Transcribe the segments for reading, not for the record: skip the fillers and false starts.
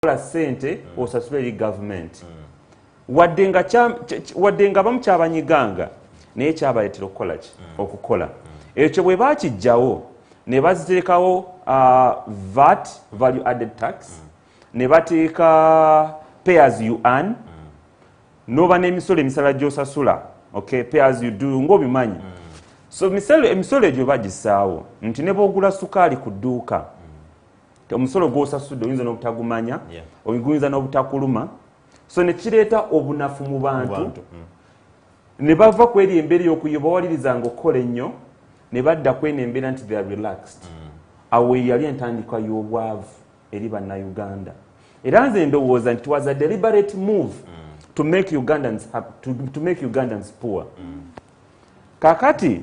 la sente osasula eri government wadde nga bamu kyabanyiganga naye kyabaletera okukola ekyo bwe bakijjawo ne baziteekawo VAT value added tax ne bateeka pay as you earn noba n'emisolo emisala gy'osasula okay pay as you do ng'obimanyi so emisolo egyo bagisaawo nti ne bw'ogula sukaali ku dduuka omusolo gw'osasudde oyinza n'obutagumanya oyinza n'obutakuluma so ne kireeta obunafu mu bantu ne bava ku eri embeera y'okuyobawalirizanga okukola ennyo ne badda ku eno embeera nti they are relaxed awo yali entandikwa y'obwavu eri bannayuganda era nze ndowooza nti it was a deliberate move to make Ugandans to make Ugandans poor kakati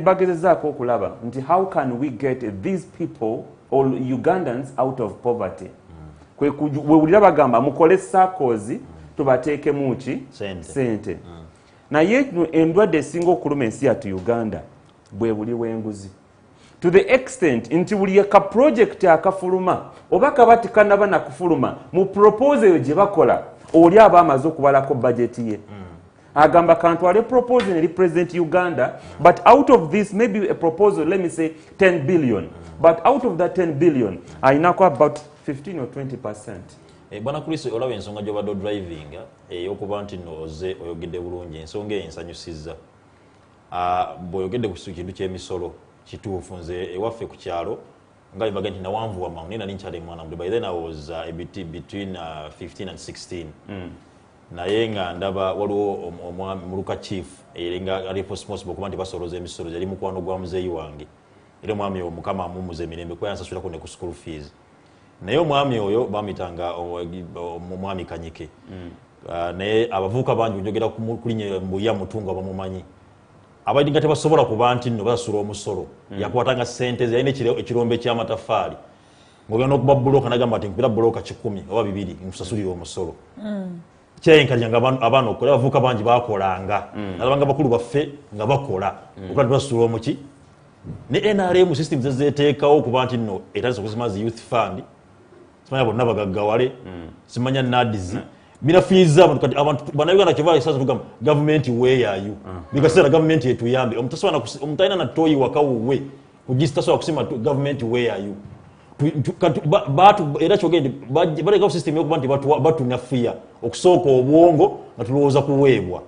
bagezezaako okulaba nti how can we get these people or Ugandans out of poverty wewulira bagamba mukole circles tubateekemu ki sente naye endwadde esinga okuluma ensi yattu Uganda bwe buli bw'enguzi to the extent nti buli ka project akafuluma oba kabati kanaba nakufuluma mu proposal gye bakola oli aba amaze okubalako budget ye agamba kantwale proposal eri president Uganda but out of this maybe a proposal let me say 10 billion but out of that 10 billion ayinako about 15 or 20%. Bwana Chris olaba ensonga gy'obadde driving okuba nti noze oyogedde bulungi ensonga ensanyusizza bw'oyogedde ku kintu ky'emisolo kituufu nze ewaffe ku kyalo nga bibaga nti nawanvuwa mangu naye nali nkyali mwana muto by then I was between 15 and 16 naye nga ndaba waliwo muluka chief nga ali responsible okuba nti basoloza emisolo yali mukwano gwa muzeeyi wange era omwami oyo mukama amumuza emirembe kuba yansasulako ne ku school fees naye omwami oyo bamitanga omwami Kanyike naye abavubuka bangi njogera kulinnya mbuya mutunga bamumanyi abadde nga tebasobola kuba nti nno basasula omusolo yakwatanga sente yalina ekirombe ky'amataffaali ng'ogenda okuba bulooka nagamba nti nkupira bulooka 10 oba 2 nkusasulira omusolo kyenkanyanga abaana okukola abavubuka bangi bakolanga nalabanga bakulu baffe nga bakola okuba tibasasula omuki ne NRM system zezeteekawo okuba nti nno etandise okuzimaza youth fund simanya bonna bagaggawale simanya Naads binafiiza abantu bannayuganda kyeva esasa tugamba government where are you bikaseera government yetuyambe omutalina na toyi wakawuwe ugitasobola kusima government where are you era kyogende baleka system yokuba nti batunyafiya okusooka obwongo nga tulowooza kuweebwa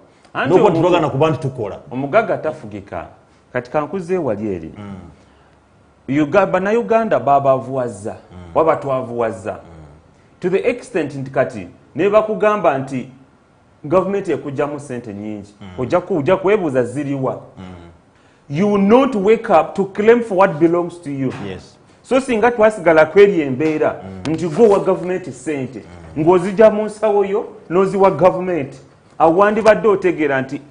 nokuba nti twagana kuba nti tukola omugaga tafugika kati kankuze wali eri bannayuganda babavuwaza waba twavuwaza to the extent nti kati ne bakugamba nti government ekujjamu sente nyingi ojja kwebuuza ziriwa you will not wake up to claim for what belongs to you so singa twasigala kweri embeera nti gwe wa government sente ng'ozijja mu nsawo yo n'oziwa government awandibadde otegeera nti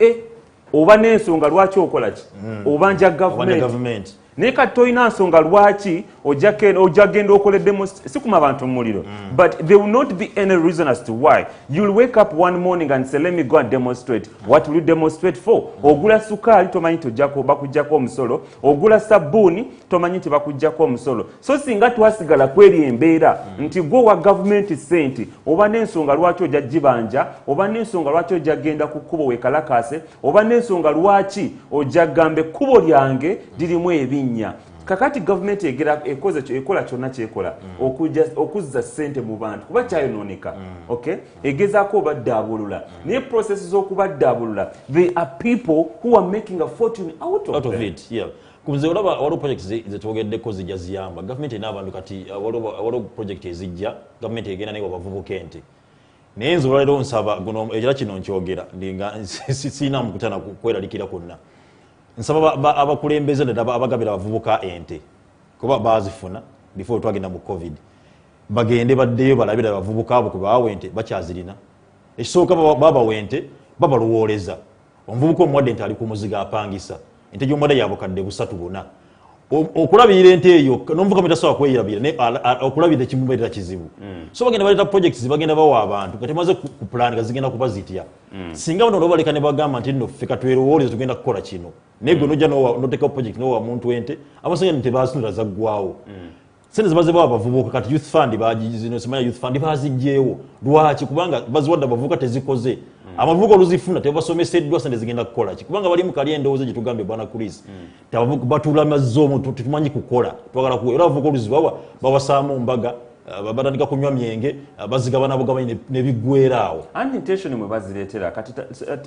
oba n'ensonga lwaki okola ki oba nja government naye kati tolina nsonga lwaki ojja genda okola demonstration sikuma abantu muliro but there will not be any reason as to why you'll wake up one morning and say let me go and demonstrate what will you demonstrate for ogula sukaali tomanyi bakujjako omusolo ogula sabbuuni tomanyi nti bakujjako omusolo so singa twasigala kweri embeera nti gwe wa gavumenti sente oba n'ensonga lwaki ojja gibanja oba n'ensonga lwaki ojja genda ku kkubo weekalakaase oba n'ensonga lwaki ojja gambe ekkubo lyange lirimu ebinnya kakati government ekola kyonna kyekola okuzza sente mu bantu kuba kyayonooneka egezaako obaddaabulula naye process z'okubaddaabulula they are people who are making a fortune out of it. Kunze olaba waliwo projects zetwogeddeko zijja ziyamba government erina abantu kati waliwo project ezijja government egenda naye wabavubuka ente naye nze olwaleero nsaba ekira kino nkyogera siina mukutana kweralikira kwonna nsaba abakulembeze ddala abagabira abavubuka ente kuba bazifuna before twagenda mu covid bagende baddeyo balabira abavubuka abo kubawa ente bakyazirina ekisooka babawa ente babaluwooleza omuvubuka omuwadde ente ali ku muziga apangisa ente gy'omuwadde yabukadde 3-4 okulabirira ente eyo n'omuvubuka mutasobola kweyirabira okulabirira ekimubeerera kizibu so bagenda baleeta projects bagenda bawa abantu nga temaze ku plan nga zigenda kuba zitya singa bano olwobaleka ne bagamba nti nno ffe katwerowooleze tugenda kukola kino naye gwe nojja n'oteekawo project n'owa muntu ente amasanya nti tebasinira zaggwawo sente zibazeebwa abavubuka kati youth fund zino semanya youth fund baziggyewo lwaki kubanga baziwadde abavubuka tezikoze amavubuka oluzifuna tebasomeseddwa sente zigenda kukola ki kubanga bali mu kali endowooza gye tugambye bwana Chris abavubuka batulamaze omu tumanyi kukola twagala kuwa era abavubuka oluzibawa bawasaamu mbaga batandika kunywa myenge bazigabana bugabanyi nebiggweeraawo unintention mwe bazireetera kati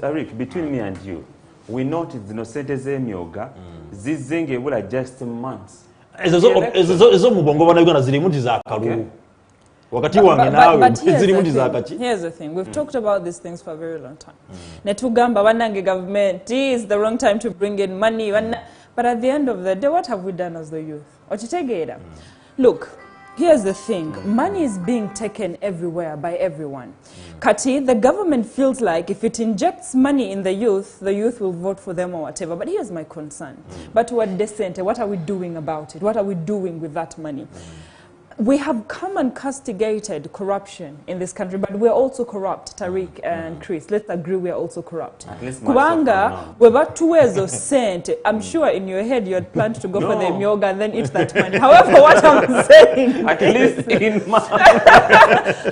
Tariq between me and you we noted zino sente z'emyoga zizze ng'ebula just months ezo mu bwongo bwana Uganda zirimu nti za kalulu wakati wange naawe zirimu nti za kaki. Here's the thing, we've talked about these things for a very long time. Netugamba banange government is the wrong time to bring in money, but at the end of the day what have we done as the youth? Okitegeera. Look, here's the thing, money is being taken everywhere by everyone. Kati, the government feels like if it injects money in the youth will vote for them or whatever. But here's my concern. But we're decent. What are we doing about it? What are we doing with that money? We have come and castigated corruption in this country, but we're also corrupt, Tariq and Chris. Let's agree we're also corrupt. Kubanga, we're two ways of sent. I'm sure in your head you had planned to go for the Emyooga and then eat that money. However, what I'm saying... At least in my...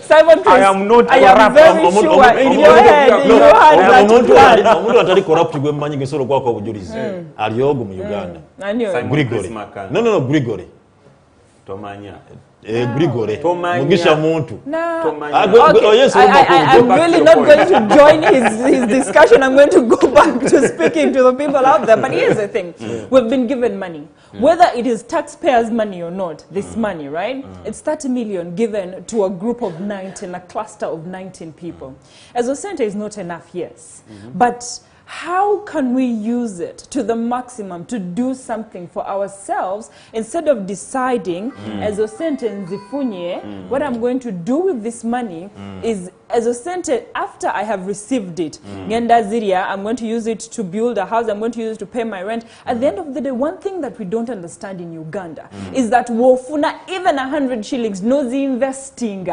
Simon Chris, I am not corrupt. I am very sure in your head you had that plan. Omuntu atali corrupt gwe mmanyi gesolo gwako obujulizi. Aliyogo mu Uganda. Gregory. No, Gregory. Tomanya. Gregory, Mugisha Muntu. No. Okay. I'm really not going to join his discussion. I'm going to go back to speaking to the people out there. But here's the thing. We've been given money. Whether it is taxpayers' money or not, this money, right? It's 30 million given to a group of 19, a cluster of 19 people. As a center is not enough, yes. But how can we use it to the maximum to do something for ourselves instead of deciding as a sentence what I'm going to do with this money is as a sentence after I have received it I'm going to use it to build a house, I'm going to use it to pay my rent. At the end of the day, one thing that we don't understand in Uganda is that wofuna even 100 shillings no investing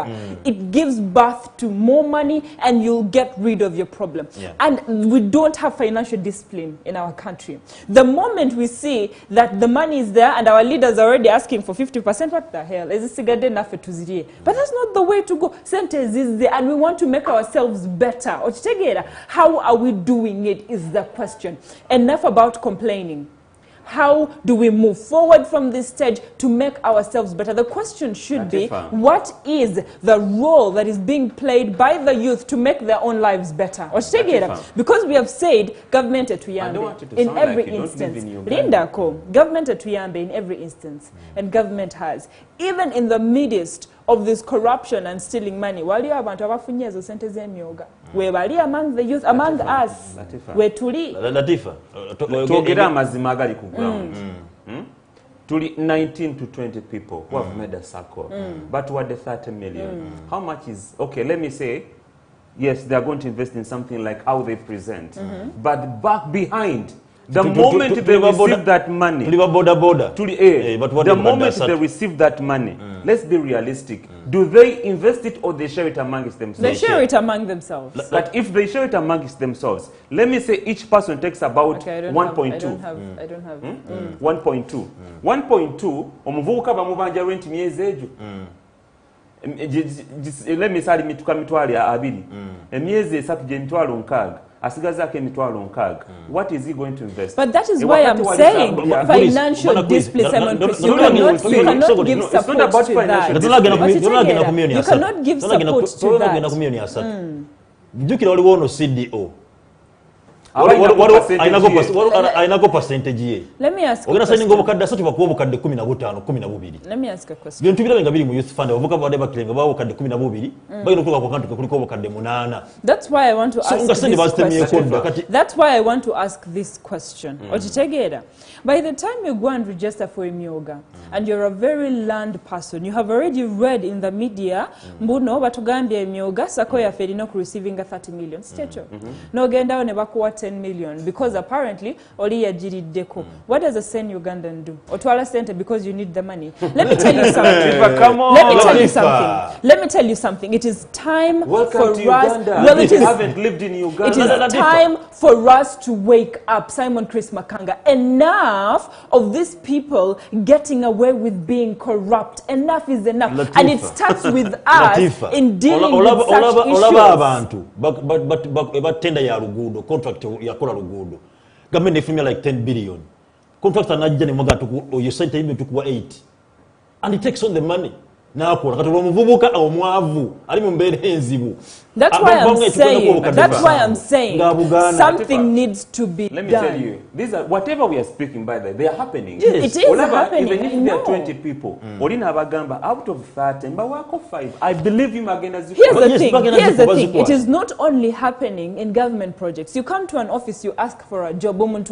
it gives birth to more money and you'll get rid of your problem. And we don't have financial discipline in our country. The moment we see that the money is there and our leaders are already asking for 50%, what the hell? But that's not the way to go. Sentence is there and we want to make ourselves better. How are we doing it is the question. Enough about complaining. How do we move forward from this stage to make ourselves better? The question should be, what is the role that is being played by the youth to make their own lives better? Because we have said, government etuyambe in every instance. Government etuyambe in every instance. And government has. Even in the midst of this corruption and stealing money, wali abantu abafunye ezo sente z'emyoga we bali among the youth, among us, we tuli Latifa togera amazima agali ku ground. Tuli 19 to 20 people who have made a circle, but what the 30 million? How much is, okay, let me say, yes, they are going to invest in something like how they present, but back behind, the moment they receive that money, the moment they receive that money, let's be realistic. Do they invest it or they share it amongst themselves? They share it among themselves. But if they share it amongst themselves, let me say each person takes about 1.2. I don't have 1.2. 1.2, omuvubuka bamubanja rent myezi ejo. Let me say mituka mitwali abiri. Emyezi esatu je mitwalo nkaga. Asigazake emitwalo nkaga. What is he going to invest? But that is why I'm saying financial discipline. You cannot give support to that. You cannot give support to that. Jukira waliwo ono CDO. Ainako percentage ye. Let me ask. Ogenda sayinga obukadde asatu bakuwa obukadde 15 12. Let me ask a question. Bintu birabinga biri mu youth fund obuka bade bakirenga bawo obukadde 12 bagenda okuba ku kantu kuliko obukadde 8. That's why I want to ask this question. That's why I want to ask this question. Okitegeera. By the time you go and register for Emyooga and you're a very learned person, you have already read in the media mbuno batugambye Emyooga sako ya ferino receiving 30 million statue. No genda ne bakuwa 10 million because apparently oli yajiriddeko. What does a sane Ugandan do? Otwala center because you need the money. Let me tell you something. Let me tell you something. let me tell you something. It is time Welcome for to us. Uganda. Well, it You is. haven't lived in Uganda. It is time for us to wake up, Simon Chris Makanga. Enough of these people getting away with being corrupt. Enough is enough. Latifa. And it starts with us Latifa. in dealing with such issues. Olaba abantu batenda ya lugudo contract yakola lugudo government ifumya like 10 billion contractor najja ne mwaga you sent him to 8 and he takes on the money nakola kati omuvubuka omwavu ali mu mbeera enzibu. That's why I'm saying something needs to be done. Let me tell you, these are whatever we are speaking by they are happening. Yes. It is happening. Even if there are 20 people, Olina Bagamba out of 30, Mbawako 5. I believe you Magena Ziko. Here's the thing. It is not only happening in government projects. You come to an office, you ask for a job. I'm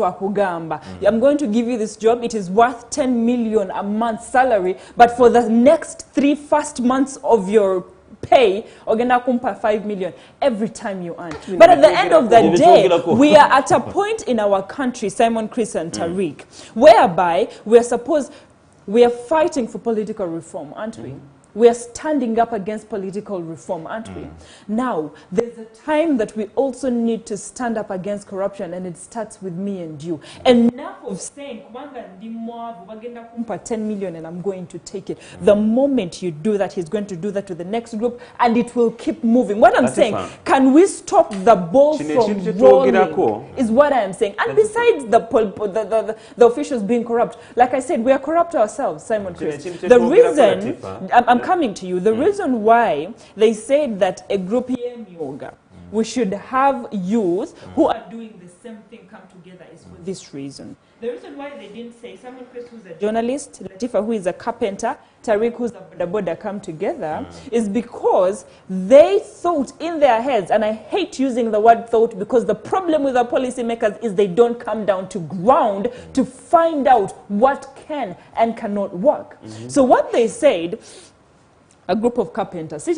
going to give you this job. It is worth 10 million a month salary, but for the next 3 first months of your pay, ogenda kumpa 5 million every time you earn. But at the end of the day, we are at a point in our country, Simon, Chris and Tariq, whereby we are fighting for political reform, aren't we? We are standing up against political reform, aren't we? Now, there's a time that we also need to stand up against corruption, and it starts with me and you. Enough of saying, 10 million and I'm going to take it. The moment you do that, he's going to do that to the next group, and it will keep moving. What I'm saying, can we stop the ball from rolling, is what I'm saying. And besides the officials being corrupt, like I said, we are corrupt ourselves, Simon Chris. The reason, I'm coming to you. The reason why they said that a group here in Emyooga, we should have youth who are doing the same thing come together is for this reason. The reason why they didn't say Simon Chris, who's a journalist, Latifa, who is a carpenter, Tariq, who's a boda come together, is because they thought in their heads, and I hate using the word thought because the problem with the policymakers is they don't come down to ground to find out what can and cannot work. So what they said, a group of carpenters,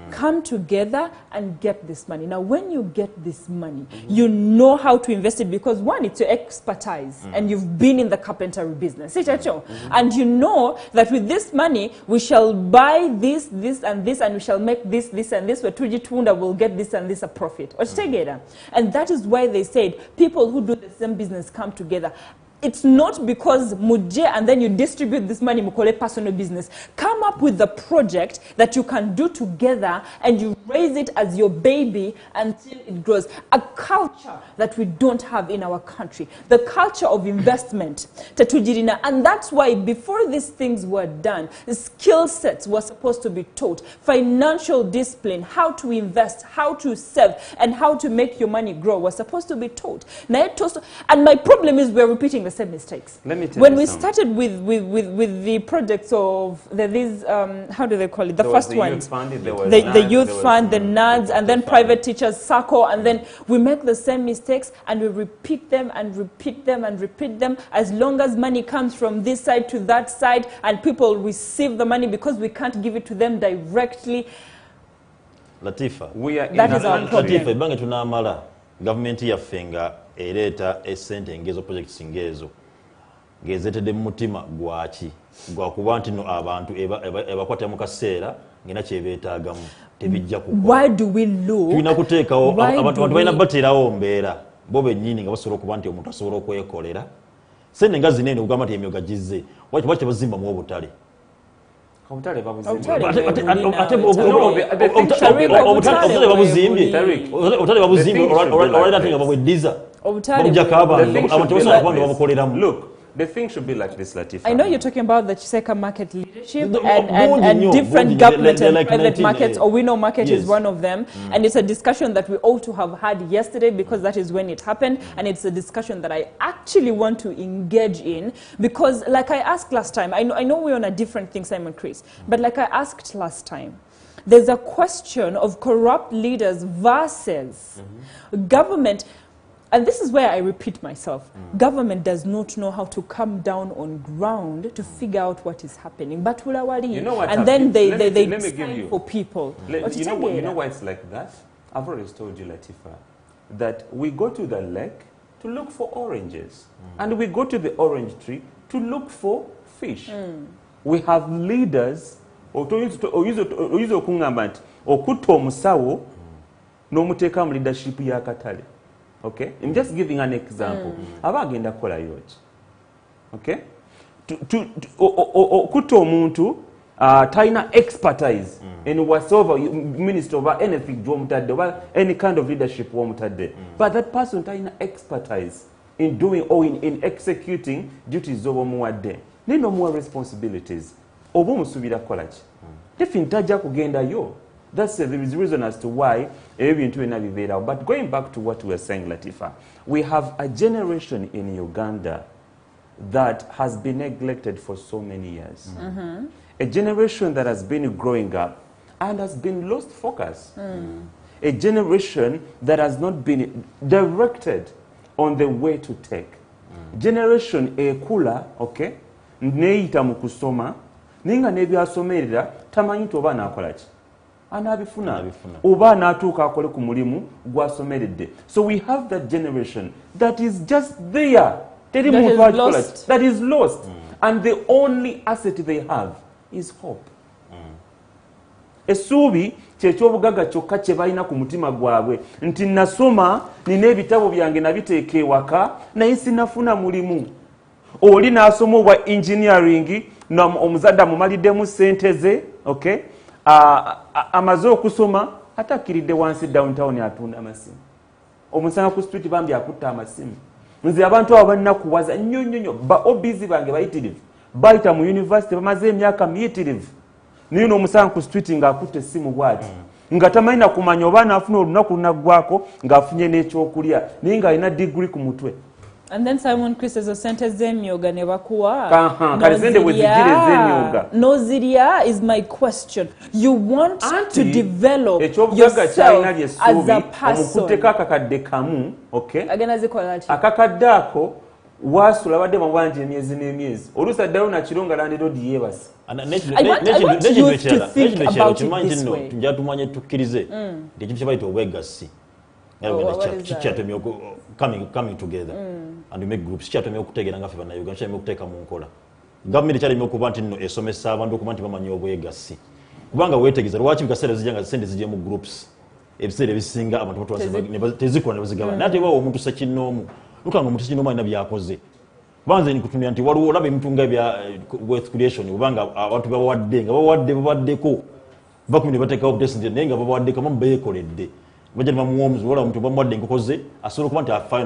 come together and get this money. Now, when you get this money, you know how to invest it because, one, it's your expertise and you've been in the carpentry business. And you know that with this money, we shall buy this, this, and this, and we shall make this, this, and this, where Tuji Tunda will get this and this a profit. And that is why they said people who do the same business come together. It's not because muje and then you distribute this money mukole personal business. Come up with the project that you can do together and you raise it as your baby until it grows. A culture that we don't have in our country. The culture of investment. And that's why before these things were done, the skill sets were supposed to be taught. Financial discipline, how to invest, how to save, and how to make your money grow was supposed to be taught. And my problem is we're repeating the same mistakes. Let me tell when you we something. started with the projects of these how do they call it, the first one, the youth fund, the Naads, and then private teachers circle, and then we make the same mistakes and we repeat them and repeat them and repeat them as long as money comes from this side to that side and people receive the money because we can't give it to them directly. Latifa, that is our problem. Latifa, bange tunamala government yafenga ereta esente ngezo projects ngezo ngezetede mutima gwaki gwakuba nti no abantu ebakwata mu kaseera ngina kyebetaagamu tebijja kukola. Why do we look? Tulina kuteekawo abantu balina baterawo mbeera bo bennyini nga basobola okuba nti omuntu asobola okwekolera sente nga zinene okugamba nti Emyooga gizze waki bazimba mu obutale. Obutale Look, the thing should be like this, Latifa. I know you're talking about the Chiseka market leadership and different government and private markets. Owino market is one of them. And it's a discussion that we ought to have had yesterday because that is when it happened. And it's a discussion that I actually want to engage in because like I asked last time, I know we're on a different thing, Simon Chris, but like I asked last time, there's a question of corrupt leaders versus government. And this is where I repeat myself. Government does not know how to come down on ground to figure out what is happening. But you know what, and then they decide for people. You know why it's like that? I've always told you, Latifa, that we go to the lake to look for oranges. And we go to the orange tree to look for fish. We have leaders oyinza okuŋŋamba nti okutta omusawo n'omuteeka mu leadership y'akatale. Okay? I'm just giving an example. Aba agenda kukolayo ki? Okay? Okutta omuntu talina expertise in whatsoever minister or anything gy'omutadde or any kind of leadership w'omutadde. But that person talina expertise in doing or in executing duties z'omuwadde. Nino more responsibilities. Oba omusuubira kukola ki? Definitely tajja kugendayo. That's the reason as to why ebintu byonna bibeerawo. But going back to what we were saying, Latifa, we have a generation in Uganda that has been neglected for so many years. A generation that has been growing up and has been lost focus. A generation that has not been directed on the way to take. Generation ekula, okay, neeyita mu kusoma, ninga n'ebyasomerera tamanyi nti oba anaakola ki? Anabifuna. Oba anaatuuka akole ku mulimu gw'asomeredde. So we have that generation that is just there. That is lost. And the only asset they have is hope. Essuubi ky'ekyobugagga kyokka kye balina ku mutima gwabwe nti nasoma nina ebitabo byange nabiteeka ewaka naye sinafuna mulimu. Oli n'asoma obwa engineering omuzadde amumaliddemu ssente ze, okay? Amaze okusoma ate akkiridde wansi downtown atunda amasimu. Omusanga ku street bambi akutta amasimu. Nze abantu abo bannakuwaza nnyo ba obizi bange bayitirivu bayita mu university bamaze emyaka miyitirivu niyo n'omusanga ku street ng'akutte essimu bw'ati nga tamanyi na kumanya oba naafuna olunaku lunaggwako ng'afunye n'ekyokulya naye ng'alina degree ku mutwe. And then Simon Chris ezo sente z'emyooga ne bakuwa. Kale sente bwe zigire z'emyooga. Noziria is my question. You want to develop yourself as a person. Omukutteko akakadde kamu, okay? Agenda zikola ki? Akakadde ako waasula badde mabwanje emyezi n'emyezi. Oluusi addayo nakiro nga landiroodi yeebase. I want you to think about it this way. Tujja tumanye tukkirize nti ekintu kye bayita obwegassi. Coming together and we make groups kyatomye okutegeera nga ffe bannayuganda kyatomye okuteeka mu nkola. Gavumenti kyatomye okuba nti nno esomesa abantu okuba nti bamanya obwegassi kubanga weetegeeza lwaki bikaseera zijja nga sente zijje mu groups ebiseera ebisinga abantu tezikola ne bazigabana naye ate baawo omuntu sekinnoomu lukanga omuntu sekinnoomu alina byakoze banze nikutunira nti waliwo olaba ebintu nga bya wealth creation kubanga abantu bawadde nga bawaddeko bakumire bateekawo obutesente naye nga bawaddeko abamu beekoledde bajja bamuwomuzi wala omuntu bamuwadde enkoko ze asobola okuba nti afaayo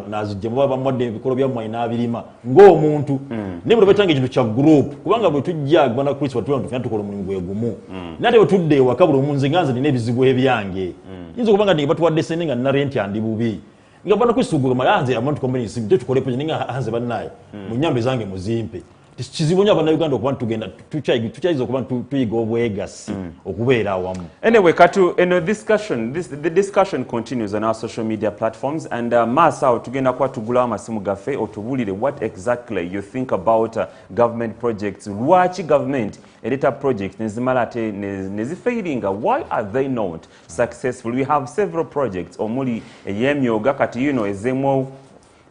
n'azijja muba bamuwadde ebikolo byammwanyi n'abirima ng'omuntu naye bwe betanga ekintu kya group kubanga bwe tujja gwana kristo batula tufuna tukola omulimu gwe gumu naye ate bwe tudde ewaka buli omunze nga nze nina ebizibu ebyange yinza okubanga nti batuwadde sente nga nina renti andi bubi nga bwana kristo gwe anze abantu kombeni simu tukole project nga anze bannaye mu nnyambe zange muzimpe kizibu nnyo abannayuganda okuba tugenda tukyayiza okuba tuyiga obwegassi okubeera awamu. Anyway, Katu, the discussion continues on our social media platforms and Masao tugenda kuba tugulawo amasimu gaffe otubuulire what exactly you think about government projects. Lwaki government ereta projects nezimala ate nezifailinga? Why are they not successful? We have several projects omuli ey'emyooga kati ezemu.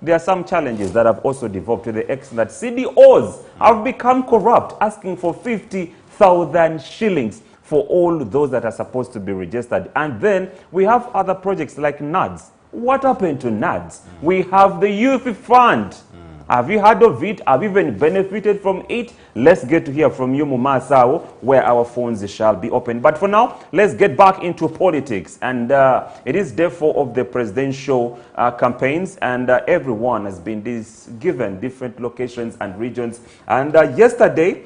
There are some challenges that have also developed to the extent that CDOs have become corrupt, asking for 50,000 shillings for all those that are supposed to be registered. And then we have other projects like Naads. What happened to Naads? We have the Youth Fund. Have you heard of it? Have you even benefited from it? Let's get to hear from you, Mumasao, where our phones shall be open. But for now, let's get back into politics. And it is day 4 of the presidential campaigns, and everyone has been given different locations and regions. And yesterday,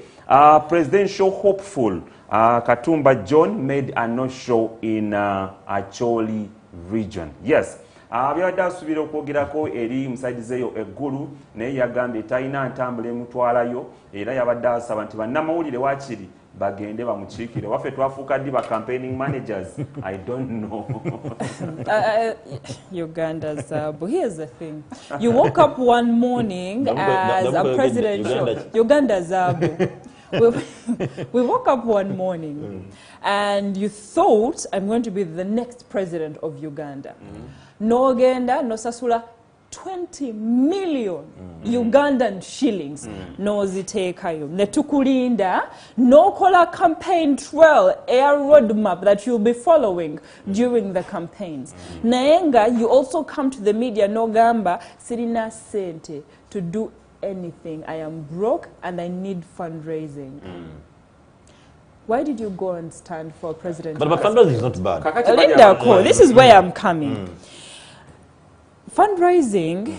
presidential hopeful Katumba John made a no-show in Acholi region. Yes. Byabadde asuubira okwogerako eri musaidizeeyo eggulu naye yagambye talina ntambula emutwalayo era yabadde asaba nti bannamawulire waakiri bagende bamukiikire. Waffe twafuuka ddi ba campaigning managers? I don't know. Uganda Zabu. Here's the thing. You woke up one morning as a presidential... Uganda Zabu. We woke up one morning and you thought, I'm going to be the next president of Uganda. No genda, no sasula 20 million Ugandan shillings. Noziteekayo. Netukulinda, no color campaign trail, air roadmap that you'll be following during the campaigns. Naenga, you also come to the media, no gamba, sirina sente to do anything. I am broke and I need fundraising. Why did you go and stand for president? But fundraising is not bad. Linda, this is where I'm coming. Fundraising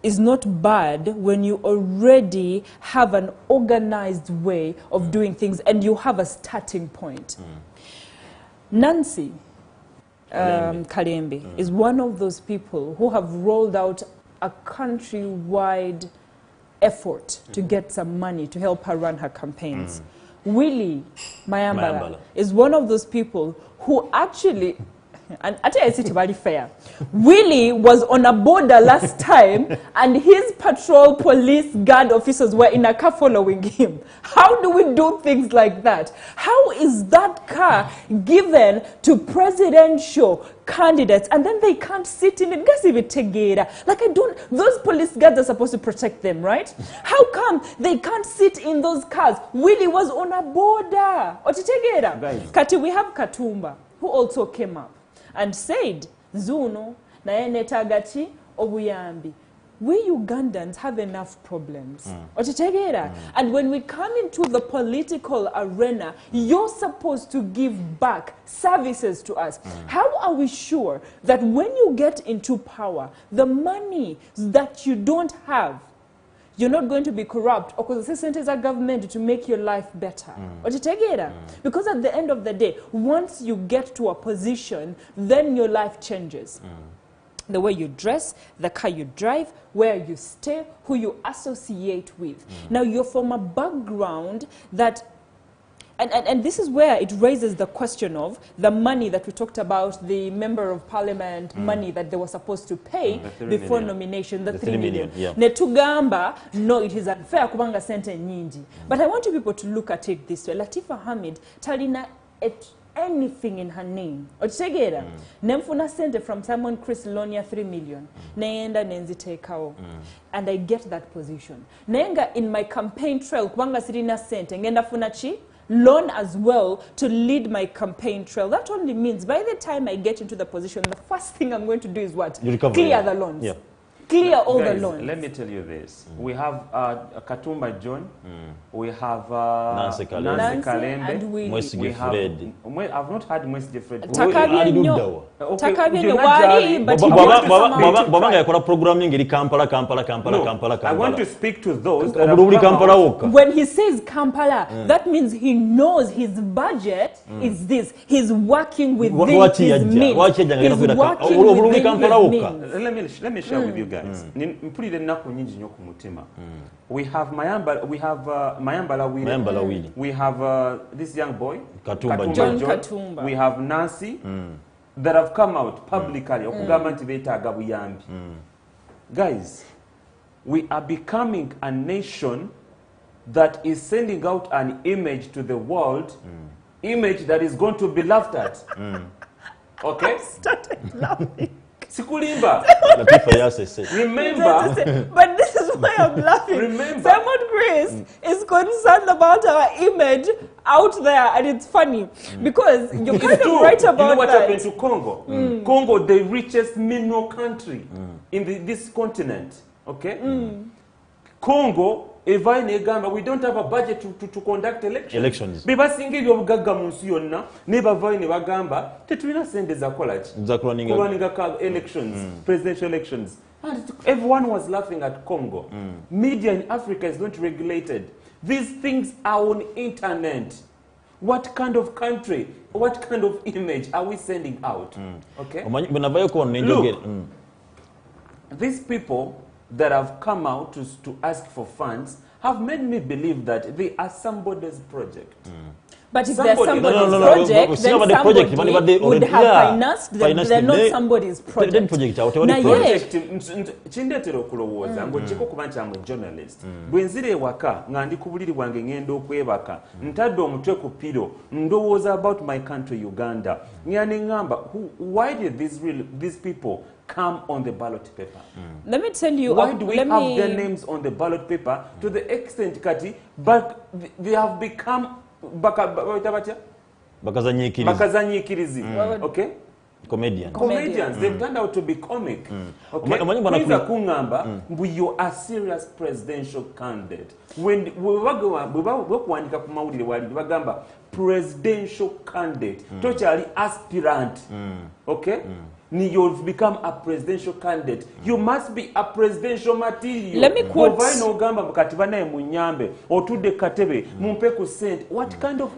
is not bad when you already have an organized way of doing things and you have a starting point. Nancy Kalembe is one of those people who have rolled out a countrywide effort to get some money to help her run her campaigns. Willie Mayambala is one of those people who actually, and I tell you, it's very fair. Willie was on a border last time, and his patrol police guard officers were in a car following him. How do we do things like that? How is that car given to presidential candidates and then they can't sit in it? Guys, if it like, those police guards are supposed to protect them, right? How come they can't sit in those cars? Willie was on a border. Kati, we have Katumba, who also came up and said, Zuno, naene tagachi, obuyambi. We Ugandans have enough problems. And when we come into the political arena, you're supposed to give back services to us. How are we sure that when you get into power, the money that you don't have, you're not going to be corrupt or because the centers are government to make your life better? Because at the end of the day, once you get to a position, then your life changes. The way you dress, the car you drive, where you stay, who you associate with. Now, you're from a background that, and this is where it raises the question of the money that we talked about, the member of parliament money that they were supposed to pay before nomination, the 3 million. Netugamba, no, it is unfair kubanga sente nyingi. But I want you people to look at it this way. Latifa Hamid, talina anything in her name. Ochitegera. Nemfuna sente from Simon Chris Lonia 3 million. Naenda nenzi tekao. And I get that position. Nenga in my campaign trail, kubanga sirina sente, ngenda funachi, loan as well to lead my campaign trail. That only means by the time I get into the position, the first thing I'm going to do is what? Clear the loans. Yeah. Clear all the loans. Let me tell you this. We have Katumba John. We have Nancy Kalembe. And we have, I've not had Mwesi Fred. Takabienyo. I want to speak to those that have when he says Kampala, that means he knows his budget is this. He's working within his means. He's working within his means. Let me share with you guys. We have Mayambala Willie. We have this young boy, Katumba John Katumba. We have Nancy that have come out publicly. Guys, we are becoming a nation that is sending out an image to the world, image that is going to be laughed at. Okay? I started laughing. Sikulimba. Remember. But this is why I'm laughing. Remember. Simon Chris is concerned about our image out there, and it's funny because you're kind of right about that. You know what happened to Congo? Congo, the richest mineral country in this continent. Okay? Congo, we don't have a budget to conduct elections. Bebasinga by'obugagga mu nsi yonna ne bavayo ne bagamba tetulina sente za kulanga elections, presidential elections. And everyone was laughing at Congo. Media in Africa is not regulated. These things are on internet. What kind of country, what kind of image are we sending out? Okay? Look, these people that have come out to ask for funds have made me believe that they are somebody's project. But if there's Somebody- somebody's No. project, See then about the project, somebody but they would already- have yeah, financed them. financed They're them. not They- somebody's project. Then project out, tewali Na project. project kindetera okulowooza ng'ogyeko kuba nti I'm a journalist bwe nzira ewaka nga ndi ku buliri bwange ngenda okwebaka ntadde omutwe ku piro ndowooza about my country Uganda nga ne ŋŋamba why did these people come on the ballot paper? Let me tell you. Why do we let have me, their names on the ballot paper to the extent kati but they have become bakazanyiikirizi okay comedians they've turned out to be comic okay kuyinza kuŋŋamba mbu you are serious presidential candidate bwekuwandika ku mawulire waliri bagamba presidential candidate tokyali aspirant okay you've become a presidential candidate. You must be a presidential material. Let me quote.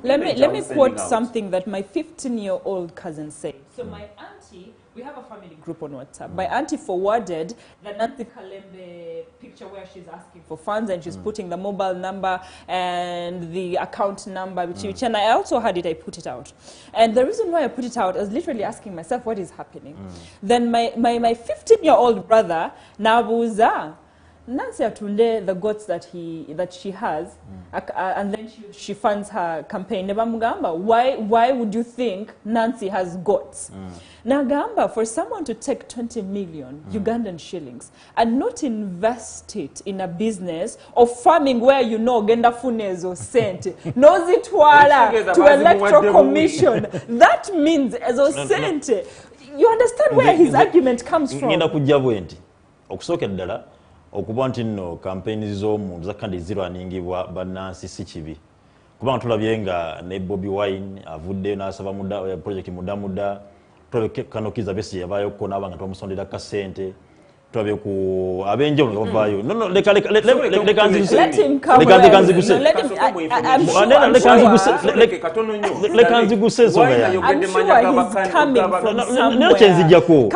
Let me quote something that my 15-year-old cousin said. So my auntie, we have a family group on WhatsApp. My auntie forwarded the Nancy Kalembe picture where she's asking for funds and she's putting the mobile number and the account number, which and I also had it, I put it out. And the reason why I put it out, I was literally asking myself, what is happening? Then my 15-year-old brother, Nabuza, Nancy Atunde, the goats that she has, and then she funds her campaign. Nebamugamba, why would you think Nancy has goats? Nagamba, for someone to take 20 million Ugandan shillings and not invest it in a business of farming where you know genda funezo sent, nozitwala to electoral commission, that means ezo sent. You understand where his argument comes from? Okuba nti nno campaign z'omuntu zakandi zirwaningibwa bannansi si kibi kubanga tulabye nga ne Bobi Wine avudde n'asaba project mudamuda tulabye Kanokiza Besigye yabaayoko n'abanga twamusondera kasente tulabye ku abenjawulo nga bavaayo leka nziguse ensonga yange nera kyenzijjako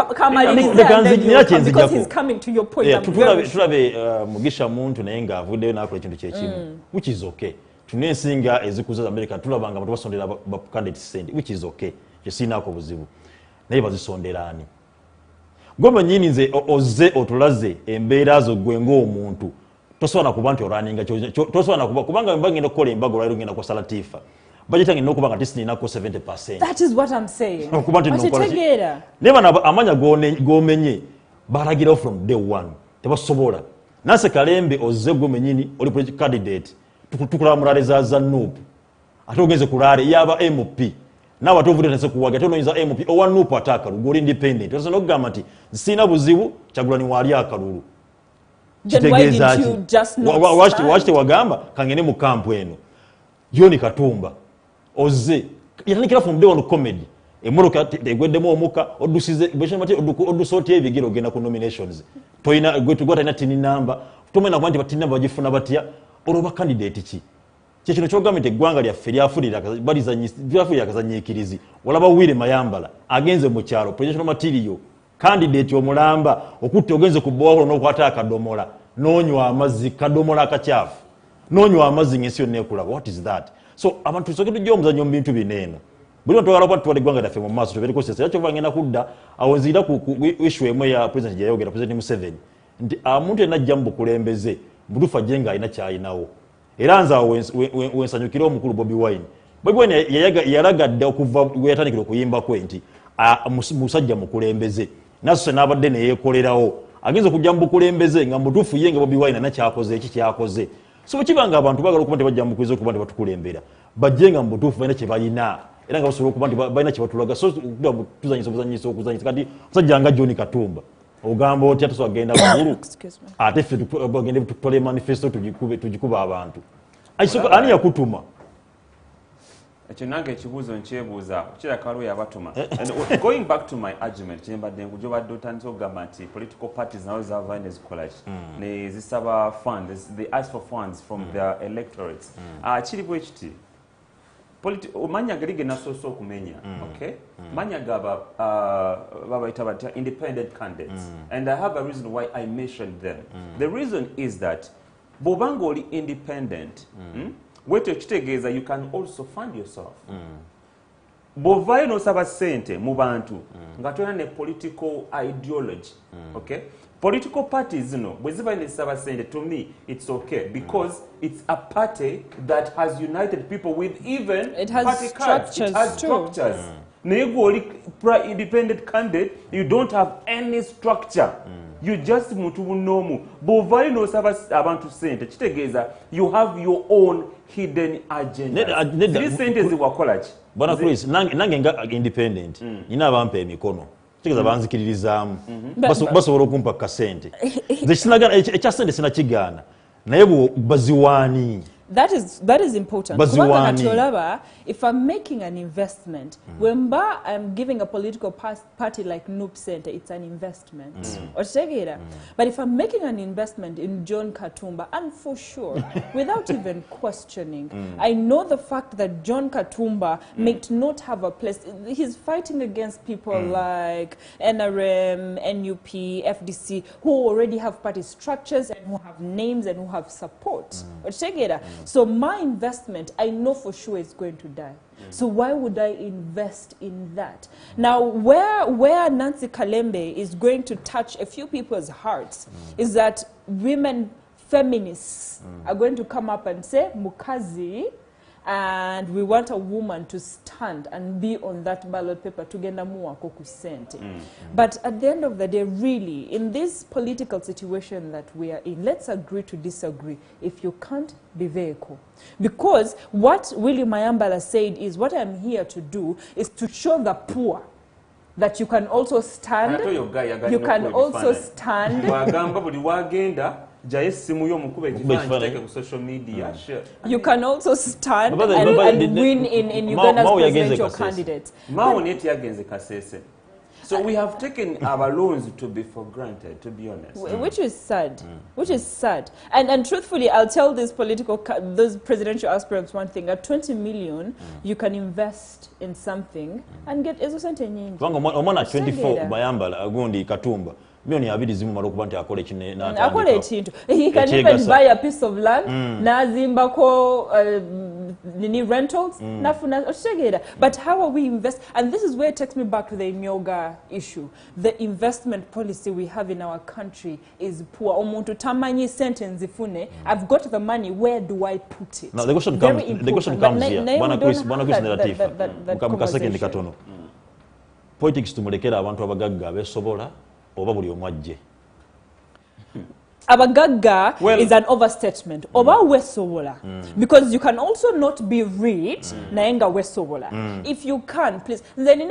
tulabe Mugisha muntu naye ng'avuddeyo n'akola ekintu kyekimu which is okay tuna ensinga ezikuza za America tulabanga abantu basondera ba candidate sente which is okay kyesinaako buzibu naye bazisondera ani gwe nyini nze oze otulaze embeera zo gwe ng'omuntu tosobola kuba nti oraninga tosobola kuba kubanga mbagenda okukola embago lwali ngenda kusala tifa budget yange n'okuba nga tisinako 70%. That is what I'm saying. Okuba nti nokola neba amanya gomenye baragirawo from day one tebasobola Nancy Kalembe oze gwe nyini oli project candidate tukulaba mulale za NUP ate ogenze kulale yaba MP nawe atuvudde nase kuwaga tonoyinza MP owa NUP ataka lugoli independent tosana okugamba nti sina buzibu Kyagulanyi wali akalulu then why did you just not wachite wagamba kangene mu camp eno John Katumba oze yatandikira from day one comedy emoroka tegweddemu omuka odusize odusoti ebigiro genda ku nominations toyina gwetugota ina tini namba tomena kwanti batini namba bagifuna batya oloba candidate ki kyekino kyogambye eggwanga lyaffe lyafulira akazanyiikirizi walaba Wile Mayambala agenze mu kyalo presidential material candidate omulamba okutte ogenze ku bwawulo n'okwata akadomola n'onywa amazzi kadomola akakyafu n'onywa amazzi ng'ensi yonna ekulaba what is that? So abantu tusooke tujja omuzannyo mu bintu bineeno buli twagala kuba tutwala eggwanga lyaffe mu maaso tubeereko sesa era kyova ngenda kudda awo nzira ku issue emu ya president gye yayogera president Museveni nti omuntu yenna ajja mu bukulembeze butuufu ajje ng'alina ky'alinawo era nze awo wensanyukira omukulu Bobi Wine yalagadde okuva we yatandikira okuyimba kwe nti musajja mukulembeze nasse n'abadde neyeekolerawo agenza okujja mu bukulembeze nga mutuufu ye nga Bobi Wine nakyakoze eki kyakoze so bwekibanga abantu bagala okuba nti bajja mukwiza okuba nti batukulembera bajje nga mu butuufu balina kye balina era nga basobola okuba nti balina kye batulaga so okuzanyisa kati musajja nga John Katumba ogamba otya tosobola kugenda bukulu ate ffe tugende tutole manifesto tugikuba abantu ani yakutuma ekyo nange ekibuuzo nkyebuuza kiraka waliwo yabatuma going back to my argument kyembadde ngu gyobadde otandise okugamba nti political parties nazo zava nezikola ki nezisaba funds they ask for funds from their electorates kiri bwe kiti manya gari genasoose okumenya okay manya gaba babayita batya independent candidates and I have a reason why I mentioned them the reason is that bw'obanga oli independent Wetyo ekitegeeza you can also fund yourself. Bw'ovaayo n'osaba ssente mu bantu nga tolina ne political ideology. Okay? Political parties, bwe ziba ne zisaba ssente, to me it's okay because it's a party that has united people with even It has party cards. It has structures. Naye gwe oli independent candidate, you don't have any structure. You just muntu bunomu. Bw'ovaayo n'osaba abantu ssente, kitegeeza you have your own hidden agenda. Ziri ssente ziwakola ki? Bwana Chris, nange nga independent, nina abampa emikono. Kitegeeza banzikiririzaamu. Basobola okumpa kasente. Nze kinagana ekya ssente sinakigaana. Naye baziwaani. That is important. If I'm making an investment, when I'm giving a political party like Noob Center, it's an investment. But if I'm making an investment in John Katumba, and for sure, without even questioning, I know the fact that John Katumba may not have a place. He's fighting against people like NRM, NUP, FDC, who already have party structures and who have names and who have support. So my investment, I know for sure it's going to die. So why would I invest in that? Now, where Nancy Kalembe is going to touch a few people's hearts is that women feminists are going to come up and say, Mukazi, and we want a woman to stand and be on that ballot paper to get kusente. But at the end of the day, really, in this political situation that we are in, let's agree to disagree. If you can't, be vehicle. Because what Willie Mayambala said is, what I'm here to do is to show the poor that you can also stand. You can also stand. Social media. You can also stand and win in Uganda's presidential candidates. So we have taken our loans to be for granted, to be honest. Which is sad. Which is sad. And truthfully, I'll tell those presidential aspirants one thing. At 20 million, you can invest in something and get ezo sente nyingi. Omwana 24 Bayambala agundi Katumba. He can even buy a piece of land, nazimbako rentals, but how are we invest? And this is where it takes me back to the Emyooga issue. The investment policy we have in our country is poor. I've got the money, where do I put it? Now the question comes here. Politics tumulekera abantu abagagga besobola oba buli omwajje. Abagagga is an overstatement. Oba wesobola. Because you can also not be rich naenga wesobola. If you can, please. Then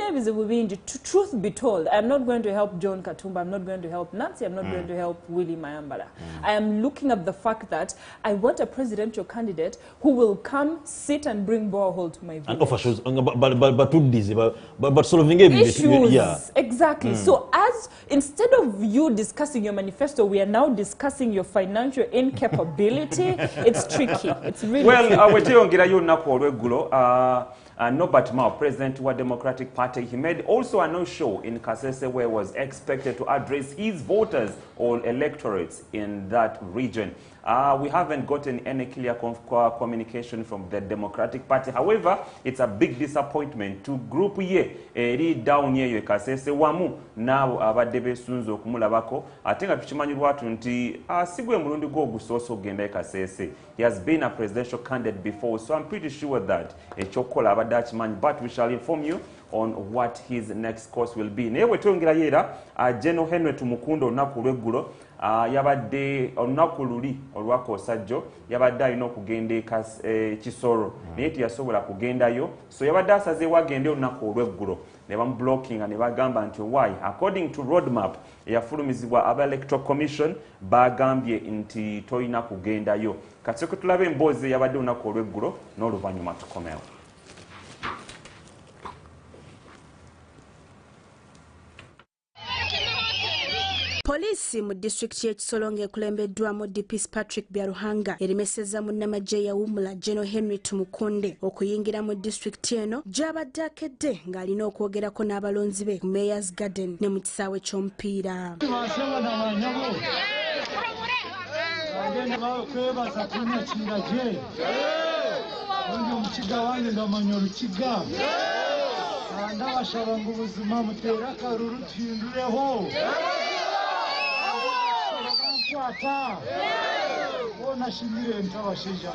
truth be told, I'm not going to help John Katumba, I'm not going to help Nancy, I'm not going to help Willie Mayambala. I am looking at the fact that I want a presidential candidate who will come, sit and bring borehole to my village. And offer shows, but solving issues. Yeah. Exactly. So instead of you discussing your manifesto, we are now discussing your financial incapability. It's tricky. It's really tricky. Norbert Mao, president of the Democratic Party, he made also a no-show in Kasese where was expected to address his voters or electorates in that region. We haven't gotten any clear communication from the Democratic Party. However, it's a big disappointment to group ye down ye Kasese wamu now abadebe sunzo kumulabako. I think tuchimanyirwa nti sigwe mulundi go gusoso genda Kasese. He has been a presidential candidate before, so I'm pretty sure that chokola abadachman, but we shall inform you on what his next course will be. Newe tuongira yera General Henry Tumukundo olunaku lweggulo yabadde olunaku luli olwako sajjo yabadde alina okugenda Kisoro naye teyasobola kugendayo, so yabadde asazeewo agende olunaku olweggulo ne bamublockinga ne bagamba nti why. According to roadmap eyafulumizibwa aba Electoral Commission bagambye nti toyina kugendayo. Katsiko tulabe emboozi yabadde olunaku olweggulo n'oluvannyuma tukomewo. Poliisi mu disitulikiti y'Ekisolo ng'ekulembeddwamu DPS Patrick Byaruhanga eremesezza munnamagye yawummula General Henry Tumukunde okuyingira mu disitulikiti eno gy'abadde akedde ng'alina okwogerako n'abalonzi be ku Mayor's Garden ne mu kisaawe ky'omupiira. undi omukiga wange ngamanya olukiga ndabashaba ngo ubuzima mutera akaruru tuhindureho nkwata bona shimire ntabashija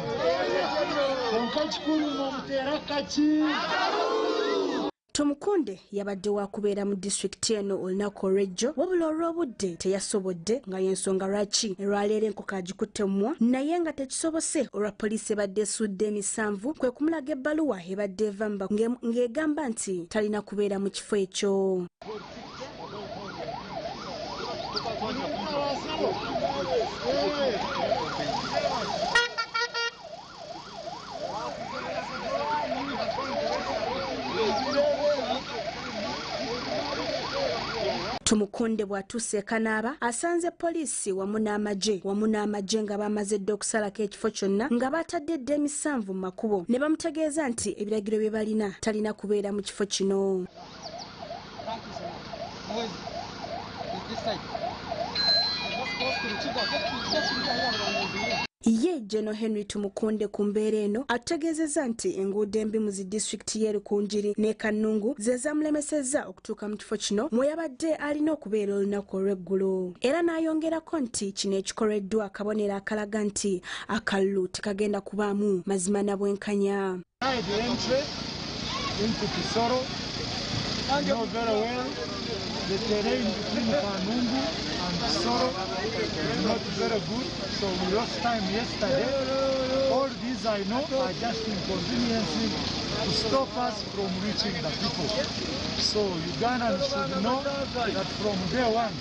konka kikuru ngo mutera kaki. Tumukunde yabadde wakubeera mu disitulikiti eno olunaku olw'ejjo wabula olw'obudde teyasobodde nga y'ensonga lwaki olwaleero enkoko agikutte mmwa naye nga tekisobose olwa poliisi ebadde esudde emisanvu kwe kumulaga ebbaluwa ebadde eva ng'egamba nti talina kubeera mu kifo ekyo. Tumukunde bw'atuuse e Kanaaba asanze poliisi wamu n'amagye nga bamaze dde okusalako ekifo kyonna nga batadde dde emisanvu mu makubo ne bamutegeeza nti ebiragiro bye balina talina kubeera mu kifo kino. Ye General Henry Tumukunde ku mbeera eno ategeezezza nti enguudo embi mu zi disitulikiti y'e Rukunjiri ne Kanungu ze zamulemesezza okutuuka mu kifo kino mwe yabadde alina okubeera olunaku olw'eggulo. Era n'ayongerako nti kino ekikoleddwa akabonero akalaga nti akalulu tekagenda kubaamu mazima na bwenkanya. The terrain between Kanungu and Soro is not very good, so we lost time yesterday. All these I know are just inconveniences to stop us from reaching the people. So Ugandans should know that from day one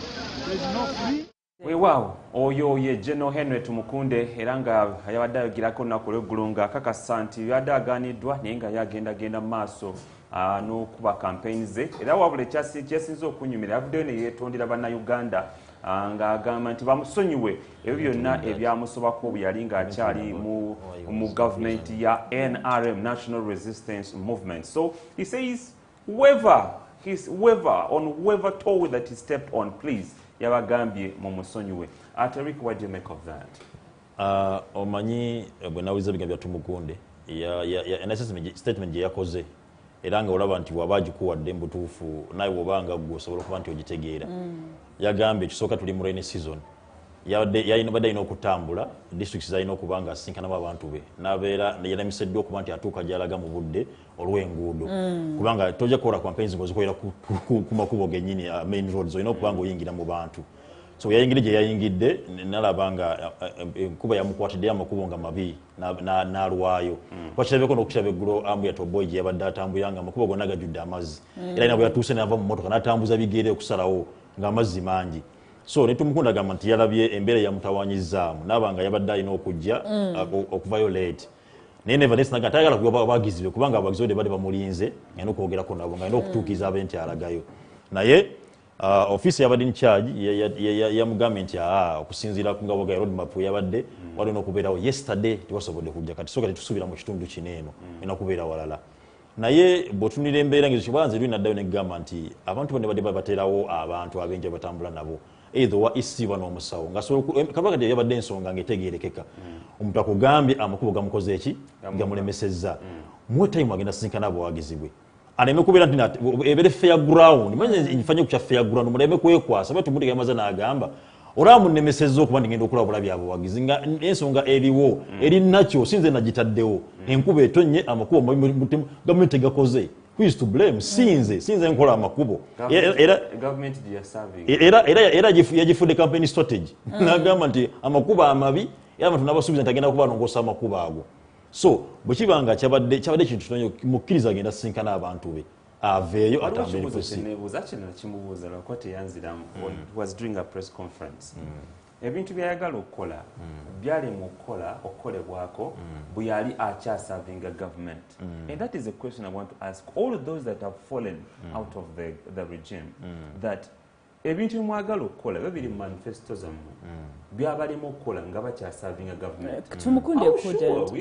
there is no free. Weewaawo oyo ye General Henry Tumukunde era nga yabadde ayogirako olunaku olw'eggulo nga akakasa nti yabadde agaaniddwa naye nga yagendagenda mu maaso n'okuba kampeyini ze era wabula ekyasinze okunyumira yavuddeyo ne yeetondera bannayuganda ng'agamba nti bamusonyiwe ebyo byonna ebyamusobako bwe yali ng'akyali mu gavumenti ya NRM, National Resistance Movement. So he says whoever told that he stepped on, please yabagambye mu musonyiwe. Tariq, what do you make of that? Omanyi bwe nawuliza ebigambo bya Tumukunde statement gye yakoze era nga olaba nti waba agikuwadde mu butuufu naye wobanga gwe osobola okuba nti ogitegeera. Yagambye ekisooka tuli mu rainy season badde alina okutambula districts zalina okuba nga asinkanamu abantu be n'abeera yalamiseddwa okuba nti atuuka gy'alaga mu budde olw'enguudo kubanga tojja kukola campaigns ng'ozikolera ku makubo gennyini main roads olina okuba nga oyingira mu bantu. So yayingidde gye yayingidde nalaba nga enkuba yamukwatiddeyo amakubo nga mabi n'alwayo. Twakirabeko n'okukiraba eggulo Ambuyat Oboy gye yabadde atambulira nga amakubo gonna gajjudde amazzi era alina bwe yatuuse n'ava mu mmotoka n'atambuza bigere okusalawo ng'amazzi mangi. So ne Tumukunde agamba nti yalabye embeera yamutawaanyizzaamu n'aba nga yabadde alina okujja okuviolate naye nevertheless naga tayagala kugoba abagizi be kubanga abagizi be badde bamulinze ng'alina okwogerako nabo ng'alina okutuukiriza abe nti alagayo naye office yabadde in charge yamugambye nti okusinziira ku ngabo ga roadmap yabadde walina okubeerawo yesterday tewasobodde kujja kati soka tetusuubira mu kitundu kino eno ena kubeera walala naye bw'otunira embeera ng'ezikibanze lwina addayo negamba nti abantu bonna badde bateerawo abantu abenje batambula nabo either wa isiibwa n'omusawo kabaka kati yabadde ensonga ng'etegeerekeka omuntu akugambye amakubo gamukoze eki gamulemesezza muwe time agenda sinkana abawagizi bwe aleme kubeera nti ebeere fair ground manye nfanye ku kya fair ground muleme kwekwasa bwe tumutegeka amaze n'agamba olaba munnemesezza okuba ndigenda okulabula byabuwagizi nga ensonga eriwo eri nakyo sinze nagitaddewo enkuba etonye amakubo gavumenti tegakoze who is to blame sinze nkola amakubo era yagifudde campaign strategy n'agamba nti amakubo amabi era abantu n'abasuubiza nti agenda kuba nongoosa amakubo ago. So bwe kibanga kyabadde kintu kitonyo mukkiriza agenda sinkana abantu be aveeyo atambule kusi. Was doing a press conference. Ebintu byayagala okukola byalema okukolebwako bwe yali akyaservinga government. And that is a question I want to ask all of those that have fallen out of the regime that ebintu mwagala okukola bibiri manifesto zammwe byabalema okukola nga bakyaservinga government.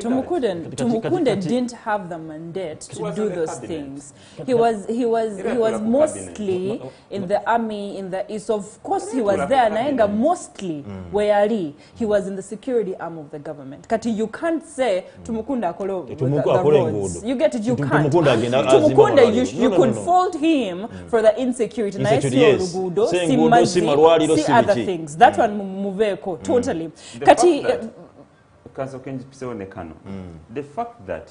Tumukunde didn't have the mandate to do those things. He was mostly in the army in the east. Of course he was there nayenga mostly where he was in the security arm of the government. Kati you can't say Tumukunde akolo the roads. You get it, you can't. Tumukunde you could fault him for the insecurity. See other things. That one muveko totally. Kati the fact that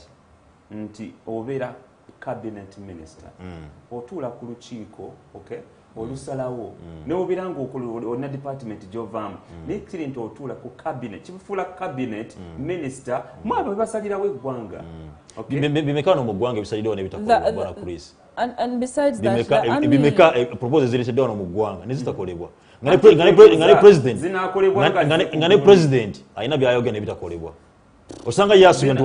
nti obera cabinet minister otula ku lukiiko okay olusalawo ne obiranga olina department gyovaamu nekiri nti otula ku cabinet kifuula cabinet minister mwabo basalirawo eggwanga bimekano mu ggwanga ebisaliddewo nebitakolebwa bwana Chris. And besides that, bimeka proposes zireseddwa mu ggwanga nezitakolebwa ngane president alina byayogera nebitakolebwa osanga yasubira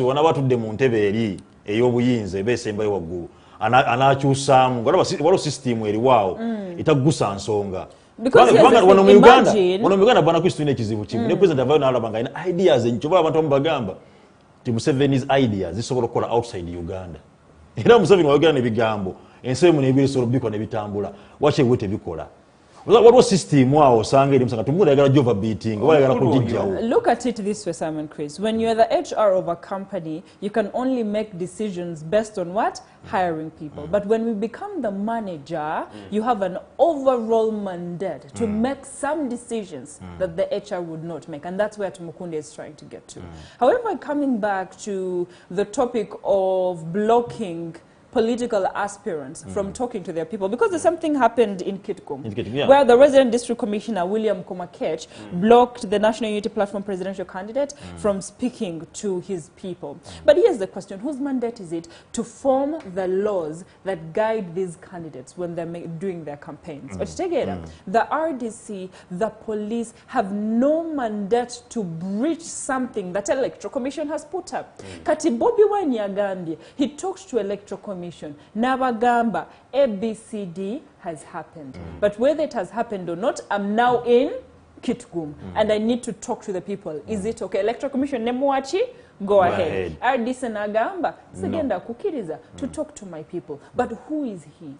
wana batudde mu ntebe eri ey'obuyinza ebeesembayo waggulu anakyusaamu waliwo system eriwaawo etaggusa nsonga wano mu Uganda bwana Kristo tulina ekizibu kimu ne president avayo n'alaba nga alina ideas enkyoba abantu bamubagamba ti Museveni's ideas zisobola okukola outside Uganda era Museveni wayogera n'ebigambo ensi emu n'ebisobola bikola n'ebitambula waki ebiwe tebikola. What was system wow sang him beating? Look at it this way, Simon Chris. When you're the HR of a company, you can only make decisions based on what? Hiring people. But when we become the manager, you have an overall mandate to make some decisions that the HR would not make. And that's where Tumukunde is trying to get to. However, coming back to the topic of blocking political aspirants from talking to their people, because something happened in Kitgum, where the resident district commissioner William Komakech blocked the National Unity Platform presidential candidate from speaking to his people. But here's the question: whose mandate is it to form the laws that guide these candidates when they're doing their campaigns? The RDC, the police have no mandate to breach something that Electoral Commission has put up. Kati Bobi Wine yagambye, he talked to Electoral Commission. Nabagamba, ABCD has happened. But whether it has happened or not, I'm now in Kitgum and I need to talk to the people. Is it okay? Electoral Commission, Nemuachi, go ahead. RDC Nagamba, Segenda Kukiriza, to talk to my people. But who is he?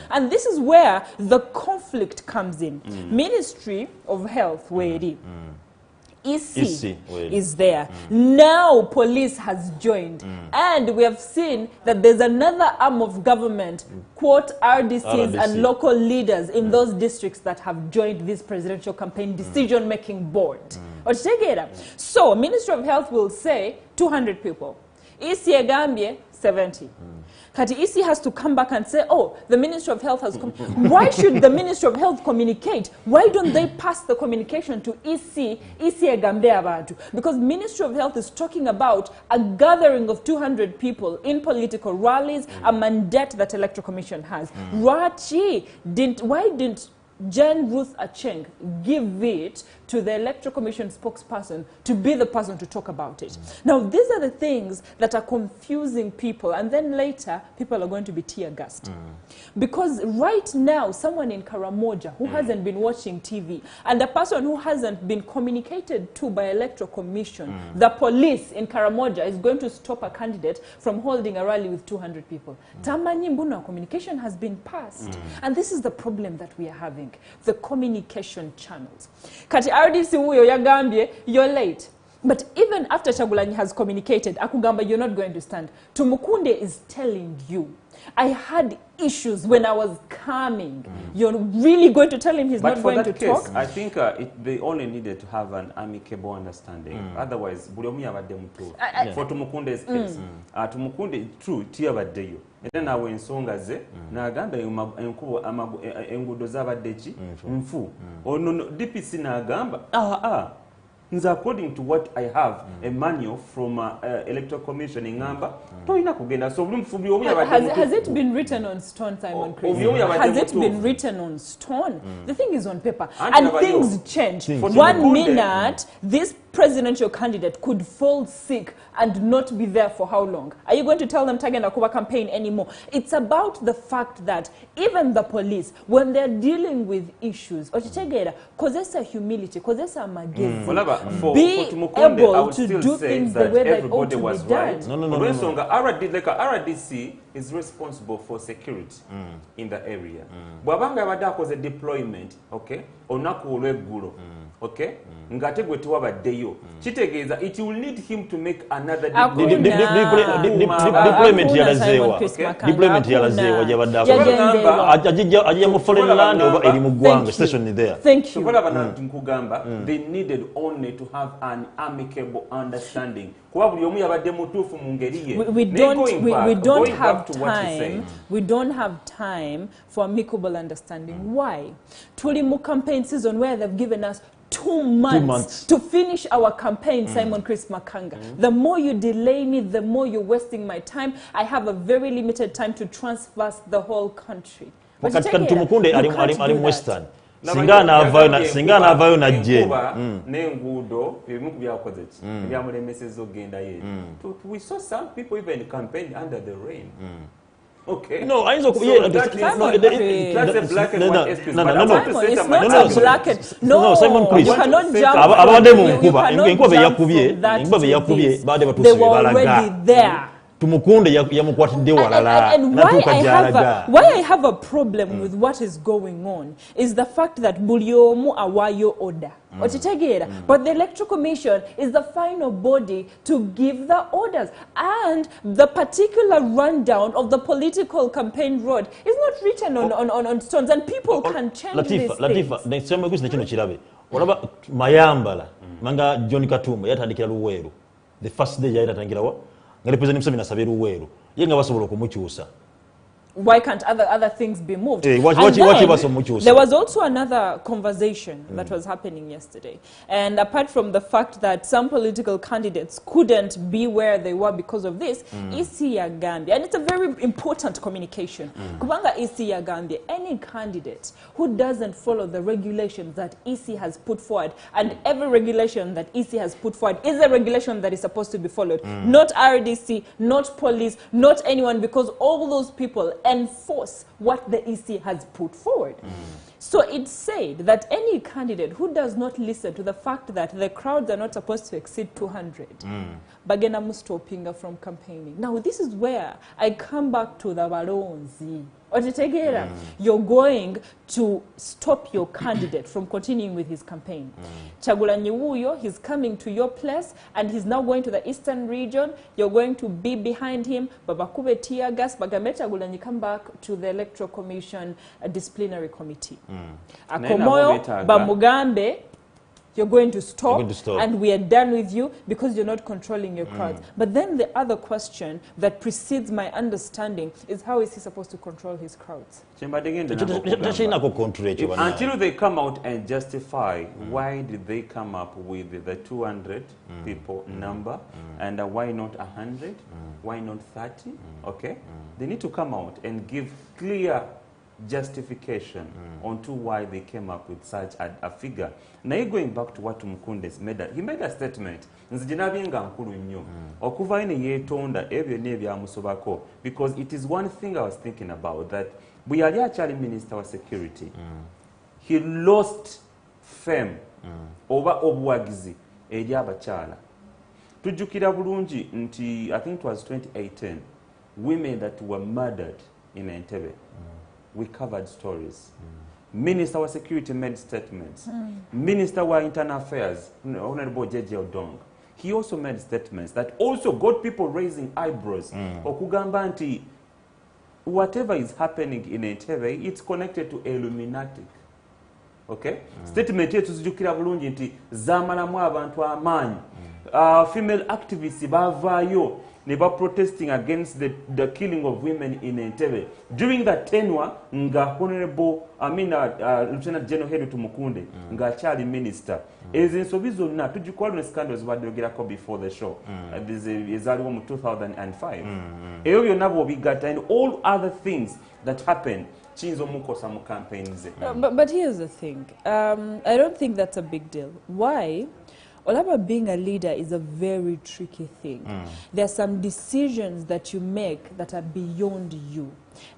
And this is where the conflict comes in. Ministry of Health, where it is. EC is there. Now police has joined. And we have seen that there's another arm of government, quote RDCs and local leaders in those districts that have joined this presidential campaign decision-making board. So Ministry of Health will say 200 people. EC Gambia, 70. Kati EC has to come back and say, oh, the Ministry of Health has come. Why should the Ministry of Health communicate? Why don't they pass the communication to EC Gambia Abantu? Because Ministry of Health is talking about a gathering of 200 people in political rallies, a mandate that Electoral Commission has. Why didn't Jen Ruth Acheng give it to the Electoral Commission spokesperson to be the person to talk about it? Now, these are the things that are confusing people, and then later, people are going to be tear-gassed. Because right now, someone in Karamoja who hasn't been watching TV, and a person who hasn't been communicated to by Electoral Commission, the police in Karamoja is going to stop a candidate from holding a rally with 200 people. Tamanyi mbuna communication has been passed. And this is the problem that we are having. The communication channels. Kati RDC uyo yagambye, you're late. But even after Chagulanyi has communicated, Akugamba, you're not going to stand. Tumukunde is telling you, I had issues when I was coming. You're really going to tell him he's not going to talk? I think they only needed to have an amicable understanding. Otherwise, for Tumukunde's case, Tumukunde, true, tiyabaddeyo. Era nawe ensonga ze n'agamba enguudo z'abadde ki nfu ono DPC n'agamba nze according to what I have a manual from Electoral Commission ngamba toyina kugenda so buli mfubi omu yabadde has it been written on stone, Simon Chris? Has it been written on stone? The thing is on paper and things change. 1 minute this presidential candidate could fall sick and not be there for how long? Are you going to tell them Tagenda Kuba campaign anymore? It's about the fact that even the police, when they're dealing with issues, kozesa humility, kozesa magezi, be able to do things the way they ought to be done. No. RDC is responsible for security in the area. Bwabanga abadde was a deployment, okay, olunaku olw'eggulo, okay, ngate gwe tewabaddeyo, kitegeeza it will need him to make another deployment yalazeewa, deployment yalazeewa gyabadde ajja mu foreign land oba eri mu ggwanga station there. Thank you. Nkugamba they needed only to have an amicable understanding. Kuba buli omu yabadde mutuufu mu ngeri ye. We don't have time for amicable understanding. Why? Tuli mu campaign season where they've given us 2 months to finish our campaign, Simon Chris Makanga. The more you delay me, the more you're wasting my time. I have a very limited time to transverse the whole country. Tumukunde ali Western. Singa anavayo na je. N'enguudo ebimu ku byakoze ki ebyamulemeseza ogenda ye. We saw some people even campaign under the rain. Okay. No, I know. That's a black and white excuse. No, it's not a black and no. Simon Chris. You cannot jump. They were already there. Tumukunde yamukwatidde walala. And why I have a problem with what is going on is the fact that bulyomu awayo order. But the Electoral Commission is the final body to give the orders. And the particular rundown of the political campaign road is not written on stones, and people can change these things. Latifa, olaba mayambala manga John Katumba yatandikira Luweero. The first day yatandikira ngali president Museveni asabye Luweero yenga basobola okumukyusa. Why can't other things be moved? There was also another conversation that was happening yesterday. And apart from the fact that some political candidates couldn't be where they were because of this, Isi Gambia, and it's a very important communication. Kubanga Isi Gambia, any candidate who doesn't follow the regulations that Isi has put forward, and every regulation that Isi has put forward is a regulation that is supposed to be followed. Not RDC, not police, not anyone, because all those people enforce what the EC has put forward. So it said that any candidate who does not listen to the fact that the crowds are not supposed to exceed 200, bagenda mustopinga from campaigning. Now this is where I come back to the balonzi. You're going to stop your candidate from continuing with his campaign. Chagulanyi Wuyo, he's coming to your place and he's now going to the eastern region. You're going to be behind him. Babakube tear gas. Bagame Chagulanyi come back to the Electoral Commission disciplinary committee. Akomoyo, Bamugambe, you're going to stop, and we are done with you because you're not controlling your crowds. But then the other question that precedes my understanding is how is he supposed to control his crowds? Until they come out and justify why did they come up with the 200 people number and why not 100, why not 30, okay? They need to come out and give clear justification onto why they came up with such a figure. Now going back to what Tumukunde made, he made a statement. Because it is one thing I was thinking about, that we are actually Minister of Security. He lost fame over Obuwagizi eri abachala. Tujukira bulungi nti I think it was 2018, women that were murdered in Entebbe. We covered stories. Minister of Security made statements. Minister of Internal Affairs, Honorable J.J. Odong, he also made statements that also got people raising eyebrows. Okugamba nti whatever is happening in Entebbe, it's connected to Illuminati. Okay? Statement yetu tuzijukira bulungi nti zamalamu abantu amaanyi. Female activists bavayo. Never protesting against the killing of women in Entebbe. During that tenure, Honorable Lieutenant General Henry Tumukunde, Charlie Minister. As in Sobizo na tujikwalo scandals badogirako before the show. This is 2005. Eyo nabo bigata and all other things that happened. But here's the thing. I don't think that's a big deal. Why? Olaba, being a leader is a very tricky thing. There are some decisions that you make that are beyond you.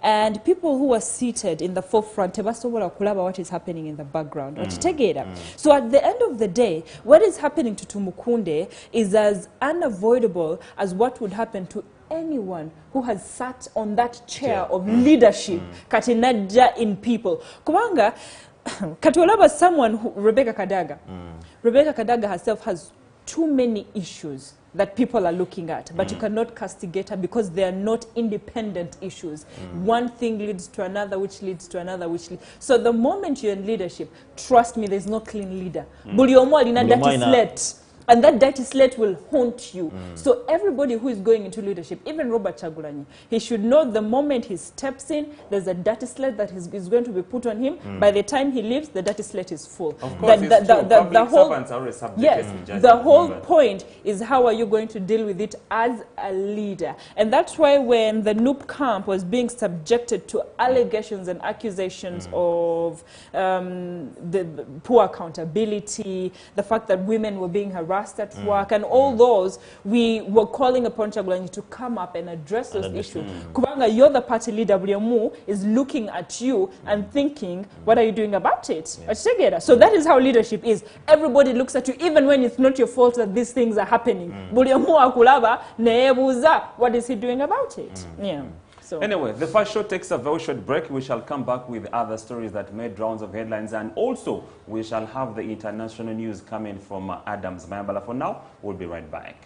And people who are seated in the forefront, what is happening in the background. So at the end of the day, what is happening to Tumukunde is as unavoidable as what would happen to anyone who has sat on that chair of leadership, Katinaja in people. Kubanga, Katolaba, someone who, Rebecca Kadaga herself has too many issues that people are looking at, but you cannot castigate her because they are not independent issues. One thing leads to another, which leads to another, so the moment you're in leadership, trust me, there's no clean leader. And that dirty slate will haunt you. So everybody who is going into leadership, even Robert Chagulanyi, he should know the moment he steps in, there's a dirty slate that is going to be put on him. By the time he leaves, the dirty slate is full. Of course, the whole servants are subjected to the whole point is how are you going to deal with it as a leader. And that's why when the Noop camp was being subjected to allegations and accusations of the poor accountability, the fact that women were being harassed at work, and all those, we were calling upon Chagulanyi to come up and address those issues. Kubanga, you're the party leader, Buliamu is looking at you and thinking, what are you doing about it? So that is how leadership is. Everybody looks at you, even when it's not your fault that these things are happening. Buliamu akulaba, neebuza, what is he doing about it? So. Anyway, the first show takes a very short break. We shall come back with other stories that made rounds of headlines, and also we shall have the international news coming from Adams Mayambala. For now, we'll be right back.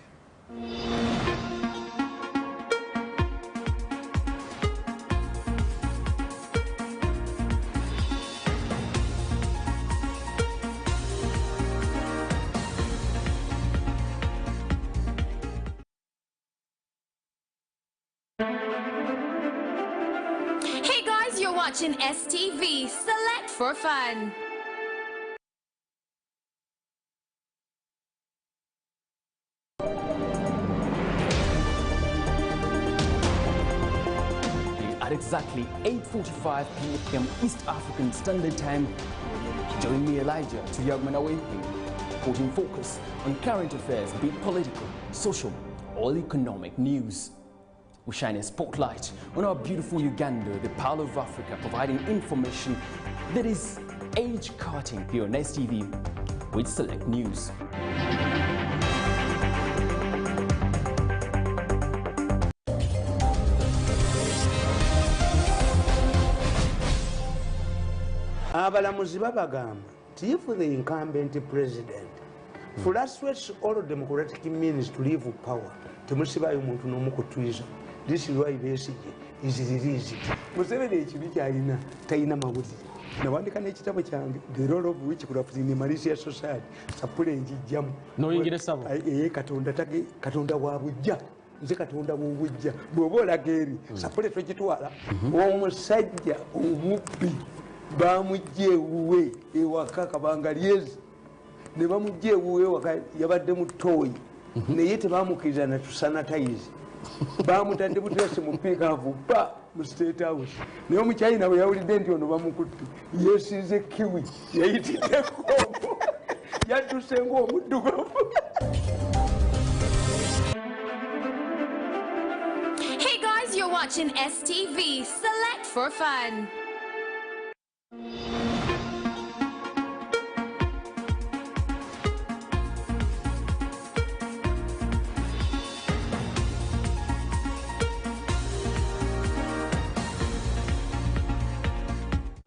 Watching STV, select for fun. At exactly 8:45 p.m. East African Standard Time, join me, Elijah, to Yagmanawe, putting focus on current affairs, be it political, social, or economic news. We shine a spotlight on our beautiful Uganda, the Pearl of Africa, providing information that is age-cutting here on STV with select news. Abalamuzi babagamba, if the incumbent president frustrates all democratic means to leave power, temusibayo muntu n'omukutwiza. This is why Besigye is released. Museveni ekibi kyalina talina mawulire. Nawandika n'ekitabo kyange, the role of which could have been in Malaysia society. Sapule njijjamu. Noyingire sabo. Katonda wa bujja. Nze Katonda w'obujja. Bw'oba olaga eri, sapule twekitwala. Omusajja omubbi bamujja ewuwe ewaka kabanga lyezi. Ne bamujja ewuwe ewaka yabadde mu ttooyi. Naye tebaamukiriza na tusanitize. Bamutadde butese mu piikaavu ba mu State House. Naye omukyayina bwe yawulidde nti ono bamukutte yeesize kiwi yayitiddeko yadduse ng'omuddugavu. Hey guys, you're watching STV, select for fun.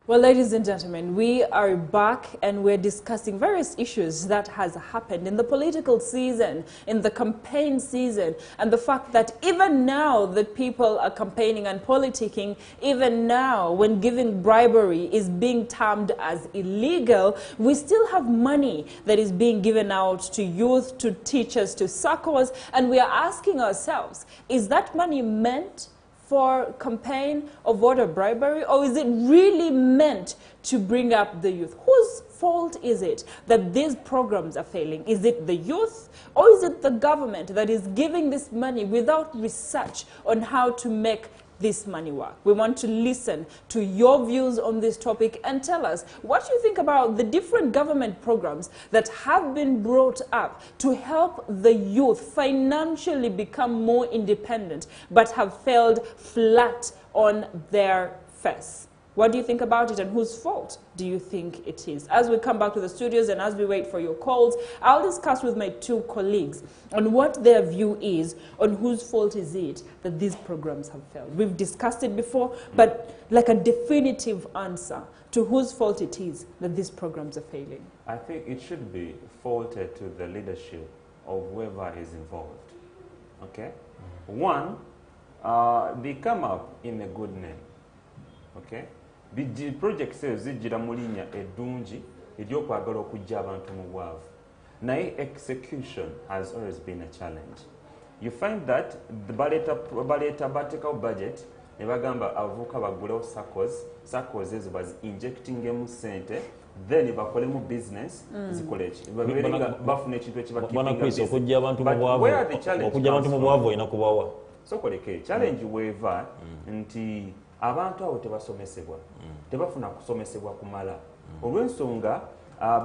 Well, ladies and gentlemen, we are back and we're discussing various issues that has happened in the political season, in the campaign season, and the fact that even now that people are campaigning and politicking, even now when giving bribery is being termed as illegal, we still have money that is being given out to youth, to teachers, to SACCOs, and we are asking ourselves, is that money meant for campaign or voter bribery, or is it really meant to bring up the youth? Whose fault is it that these programs are failing? Is it the youth, or is it the government that is giving this money without research on how to make this money work? We want to listen to your views on this topic and tell us what you think about the different government programs that have been brought up to help the youth financially become more independent but have failed flat on their face. What do you think about it, and whose fault do you think it is? As we come back to the studios and as we wait for your calls, I'll discuss with my two colleagues on what their view is on whose fault is it that these programs have failed. We've discussed it before, but like a definitive answer to whose fault it is that these programs are failing. I think it should be faulted to the leadership of whoever is involved. Okay? One, they come up in a good name. Okay? The project says zijira mulinya edungi eryokwagala okujja abantu mu bwavu. Naye execution has always been a challenge. You find that the batekawo budget ne bagamba avuka bagulewo SACCOs ezo injectingemu sente then bakolemu business zikoleki bafuna ekintu okujja abantu mu bwavu olina kubawa sokoleke challenge weva nti abantu abo tebasomesebwa tebafuna kusomesebwa kumala olw'ensonga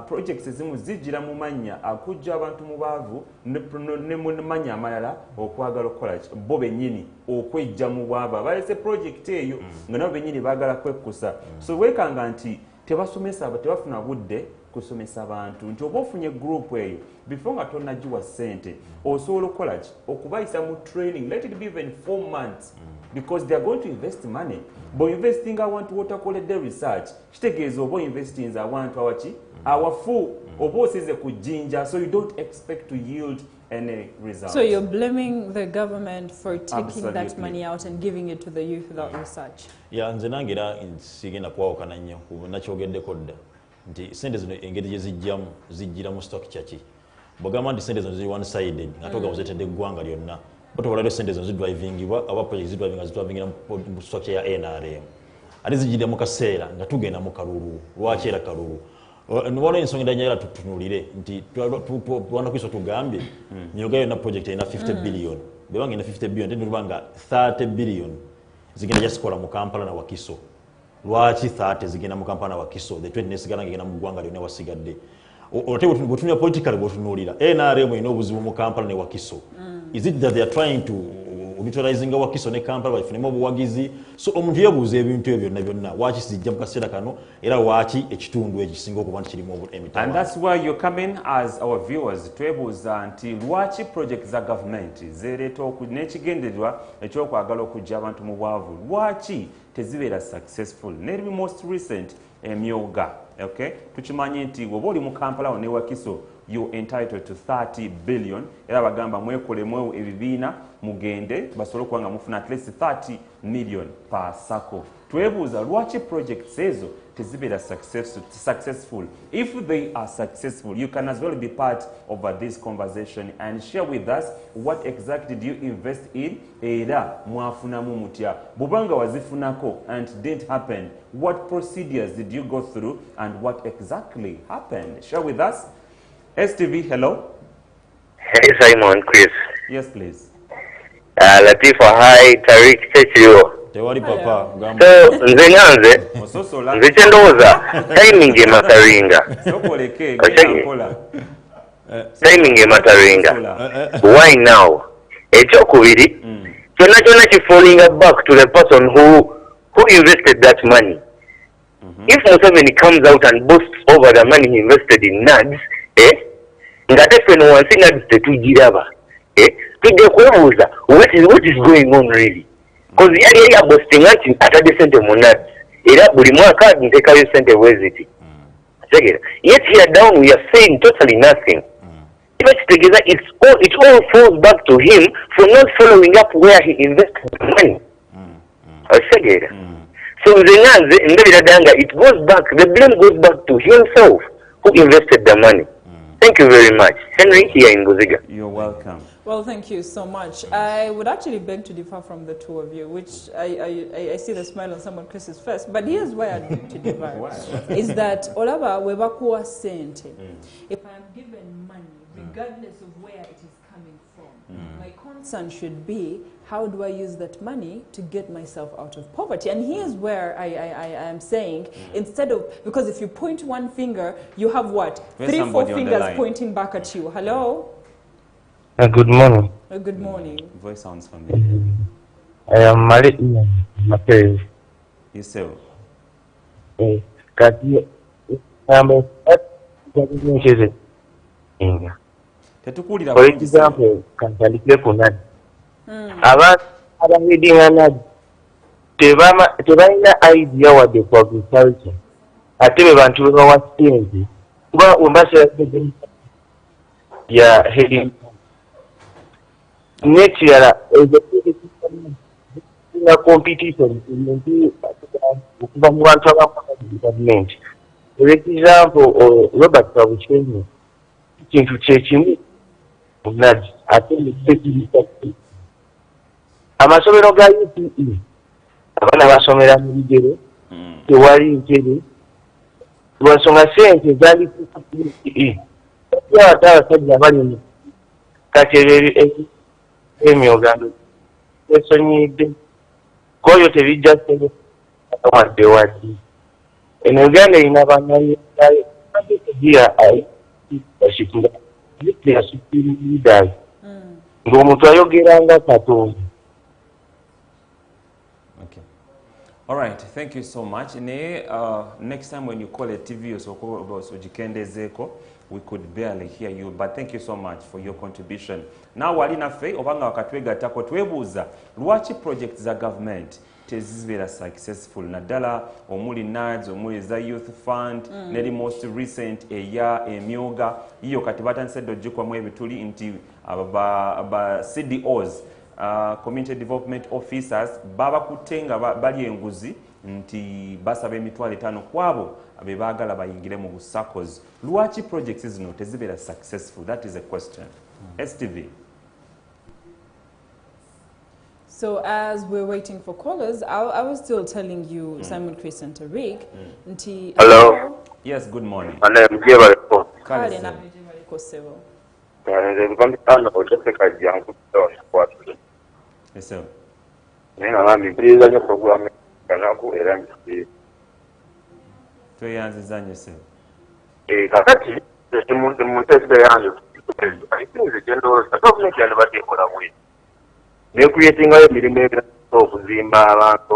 projects ezimu zijira mu mannya akujja abantu mu baavu ne mu mannya amalala okwagala okukola bo bennyini okwejja mu bwava balese project eyo nga nabo bennyini baagala kwekkusa so weekanga nti tebafuna budde kusomesa abantu nti oba ofunye group eyo before nga tonnagiwa ssente osobola okukola ki okubayisa mu training, let it be even 4 months because they are going to invest money. But investing awantu wotakoledde research kitegeeza oba investing awantu awaki awafu oba osize ku jinja, so you don't expect to yield any results. So you're blaming the government for taking Absolutely. that money out and giving it to the youth without research. Yeah, nze nangira sigenda kwawukana nnyo nakyogeddeko dda nti sente zino engeri gye zijjira mu stock chaki bw'ogamba nti sente zino ziri one sided nga toga zetedde eggwanga lyonna otobalado sente zino zidrivingibwa aba project zidrivingira mu stock ya NRM ate zijjira mu kaseera nga tugenda mu kalulu lwaki era kalulu waliwo ensonga endala tutunulire nti tuwanda kwiso tugambye Emyooga yonna project erina 50 billion bebanga ina 50 billion tendulubanga 30 billion zigenda jasikola mu Kampala na Wakiso. Lwaki 30 zigenda mu Kampala na Wakiso, the 20 nesigala ngenda mu ggwanga lyonna wasigadde. Ote bwetunulira politically bwetunulira NRM ina obuzibu mu Kampala ne Wakiso. Is it that they are trying to neutralizing Wakiso ne Kampala bafunemu obuwagizi? So omuntu yebuuza ebintu ebyo byonna waki sijja mu kaseera kano era waki ekitundu ekisinga okuba nti kirimu emitawaana. And that's where you come in as our viewers twebuuza nti lwaki project za government zereeta n'ekigendererwa ekyokwagala okujja abantu mu bwavu lwaki tezibeera successful. Neri most recent Emyooga, okay? Tukimanyi nti bw'oba oli mu Kampala ne Wakiso you're entitled to 30 billion era bagamba mwekolemu ebibiina mugende basobole okuba nga mufuna at least 30 million per sacco. Twebuuza lwaki projects ezo tezibeera successful. If they are successful, you can as well be part of this conversation and share with us what exactly do you invest in era mwafunamu mutya. Bubanga wazifunako and didn't happen, what procedures did you go through and what exactly happened? Share with us. STV, hello. Hey Simon, Chris. Yes, please. Latifa, hi, Tariq, Chechio. Tewali papa, gamba. So, nze nyanze, nze chendowooza, timing emataringa. Sokoleke, mpola. Timing emataringa. Why now? Ekyokubiri, kyonna kifalling back to the person who invested that money. If Museveni comes out and boasts over the money he invested in Naads, ngate ffe wansi Naads tetugiraba, tujja kwebuuza what is going on really? Because yali boasting nti atadde sente mu Naads era buli mwaka nteekayo sente bweziti. Yet here down we are saying totally nothing. Together, it all falls back to him for not following up where he invested the money. So it goes back, the blame goes back to himself who invested the money. Thank you very much. Henry here in Buziga. You're welcome. Well, thank you so much. I would actually beg to differ from the two of you, which I see the smile on someone Chris's face, but here's why I beg to differ. Is that Olaba webakuwa sente. If I'm given money, regardless of where it is coming from, My concern should be, how do I use that money to get myself out of poverty? And here's where I am saying, instead of, because if you point one finger, you have what? There's 3-4 fingers pointing back at you. Hello? Good morning. Good morning. Voice sounds familiar. I am married in Mateo. You say? For example, kantandikire ku Naads. Abantu abahidinga Naads tebalina idea wadde ku agriculture. Ate be bantu bebawa sente kuba wembasera ya heading nekirala na competition okuva mu bantu abakola government. For example, Robert Kabucheni kintu kyekimu Naads ate nekirala amasomero ga UPE abaana basomera mu bigere tewali nkere lwansonga sente zali ku UPE ate abasajja bali mu katebe Emyooga esonyidde koyo tebijja sente wadde wadde eno Uganda erina bannayo ng'omuntu ayogera nga Katonda. All right, thank you so much. Next time when you call a TV or we could barely hear you, but thank you so much for your contribution. Now, walina fe obanga wakatwega tako twebuza lwaki projects za government tezibera successful naddala omuli Naads omuli za youth fund neri most recent eya Emyooga iyo kati batandise dojjukwamu ebituli nti aba CDOs community development officers baba kutenga bali enguzi nti basaba emitwalo 5 kwabo abe bagala bayingire mu SACCOs. Lwaki projects zino tezibera successful? That is a question. STV. So as we're waiting for callers, I was still telling you, Simon Chris and Tariq. Hello. Yes, good morning. And I'm here. Yes, sir. Tuyanzizanye sir. Kakati muntesbe yange aitinze gendo government yalibadde ekola bwe nekuyingayo emirimu okuzimba abantu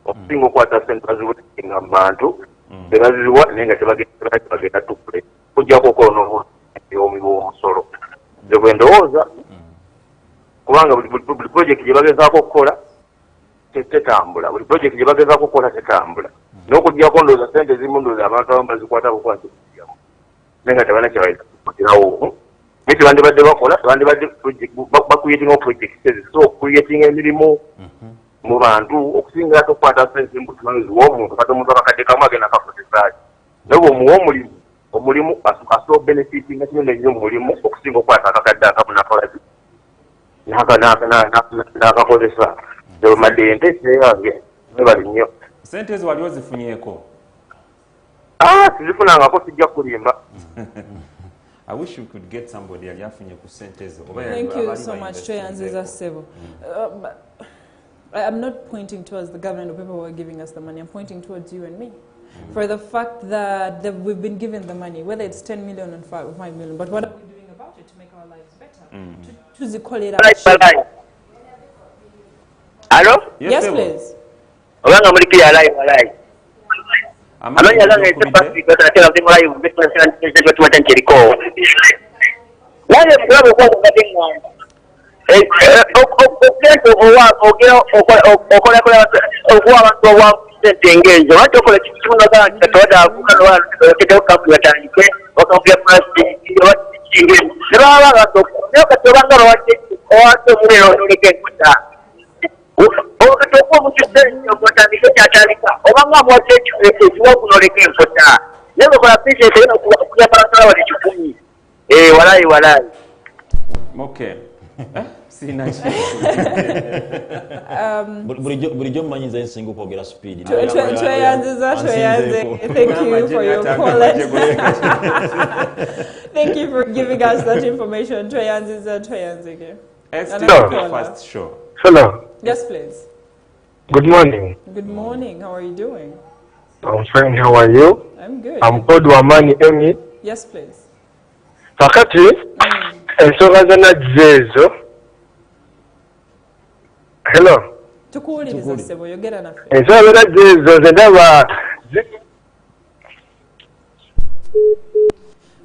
okusinga okwata sente baziwetinga mu bantu bebaziwa naye nga tebagenda tukule kujjako kono omusolo nze bwe ndowooza kubanga buli project gye bagezaako okukola tetambula buli project gye bagezaako okukola tetambula n'okuggyako ndowooza sente zimu ndowooza abantu abamu bazikwata bukwati naye nga tebalina kyebairawo naye tebandibadde bakola tebandibadde bakuyetinga project so okuyetinga emirimu mu bantu okusinga ate okukwata sente zimu tumanyiziwa omuntu kati omuntu akakadde kamu agenda akakozesaayo naye bw'omuwa omulimu asobola benefitinga kinene nnyo mu mulimu okusinga okukwata akakadde akamu nakola n'akakozesa madde entese yange nebali nnyo sente ezo wali ozifunyeko sizifunangako sijja kulimba. I wish we could get somebody aliafunye ku sente ezo. Thank you so much, Choyanziza Sebo. I'm not pointing towards the government or people who are giving us the money. I'm pointing towards you and me. For the fact that we've been given the money, whether it's 10 million and 5 million, but what are we doing about it to make our lives better? To call it out. Hello? Yes, please. Obanga muri kya live. Amanya langa ite tena timu live business and tuwatenkeriko. Wale mkwabo kwa kukatenga. Okuwa abantu wa engejo watokola kitunga kandi toda kukalwa kideo kapu yatandike okampya plastic kingi nebaba gato nekatobanga lwate mulero noleke kuta okatokuwa mukisenge okutandika kyatandika obanga mwate ekiwa kunoleke enkota nebo kola pise tena kuyambala wali kikumi walai okay bulijjo mmanyiza ensinga okwogera speed. Tweyanziza. Thank you for your call. Thank you for giving us that information. Tweyanziza. First show. Hello. Yes, please. Good morning. Good morning. How are you doing? I'm fine. How are you? I'm good. I'm called Wamani Emi. Yes, please. Fakati, ensonga za Naads ezo. Hello. Tukuwuliriza ssebo, yogera naffe. Ensonga za Naads ezo ze ndaba.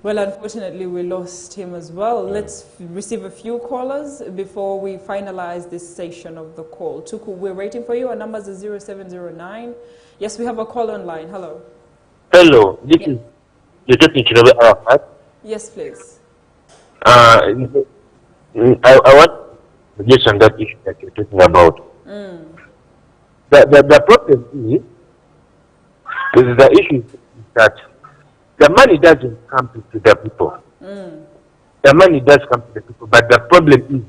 Well, unfortunately, we lost him as well. Let's receive a few callers before we finalize this session of the call. Tuku, we're waiting for you. Our numbers are 0709. Yes, we have a call online. Hello. Hello. This is the technical of Arafat. Yes, please. I want to get on that issue that you're talking about. The problem is the issue is that the money doesn't come to the people. The money does come to the people, but the problem is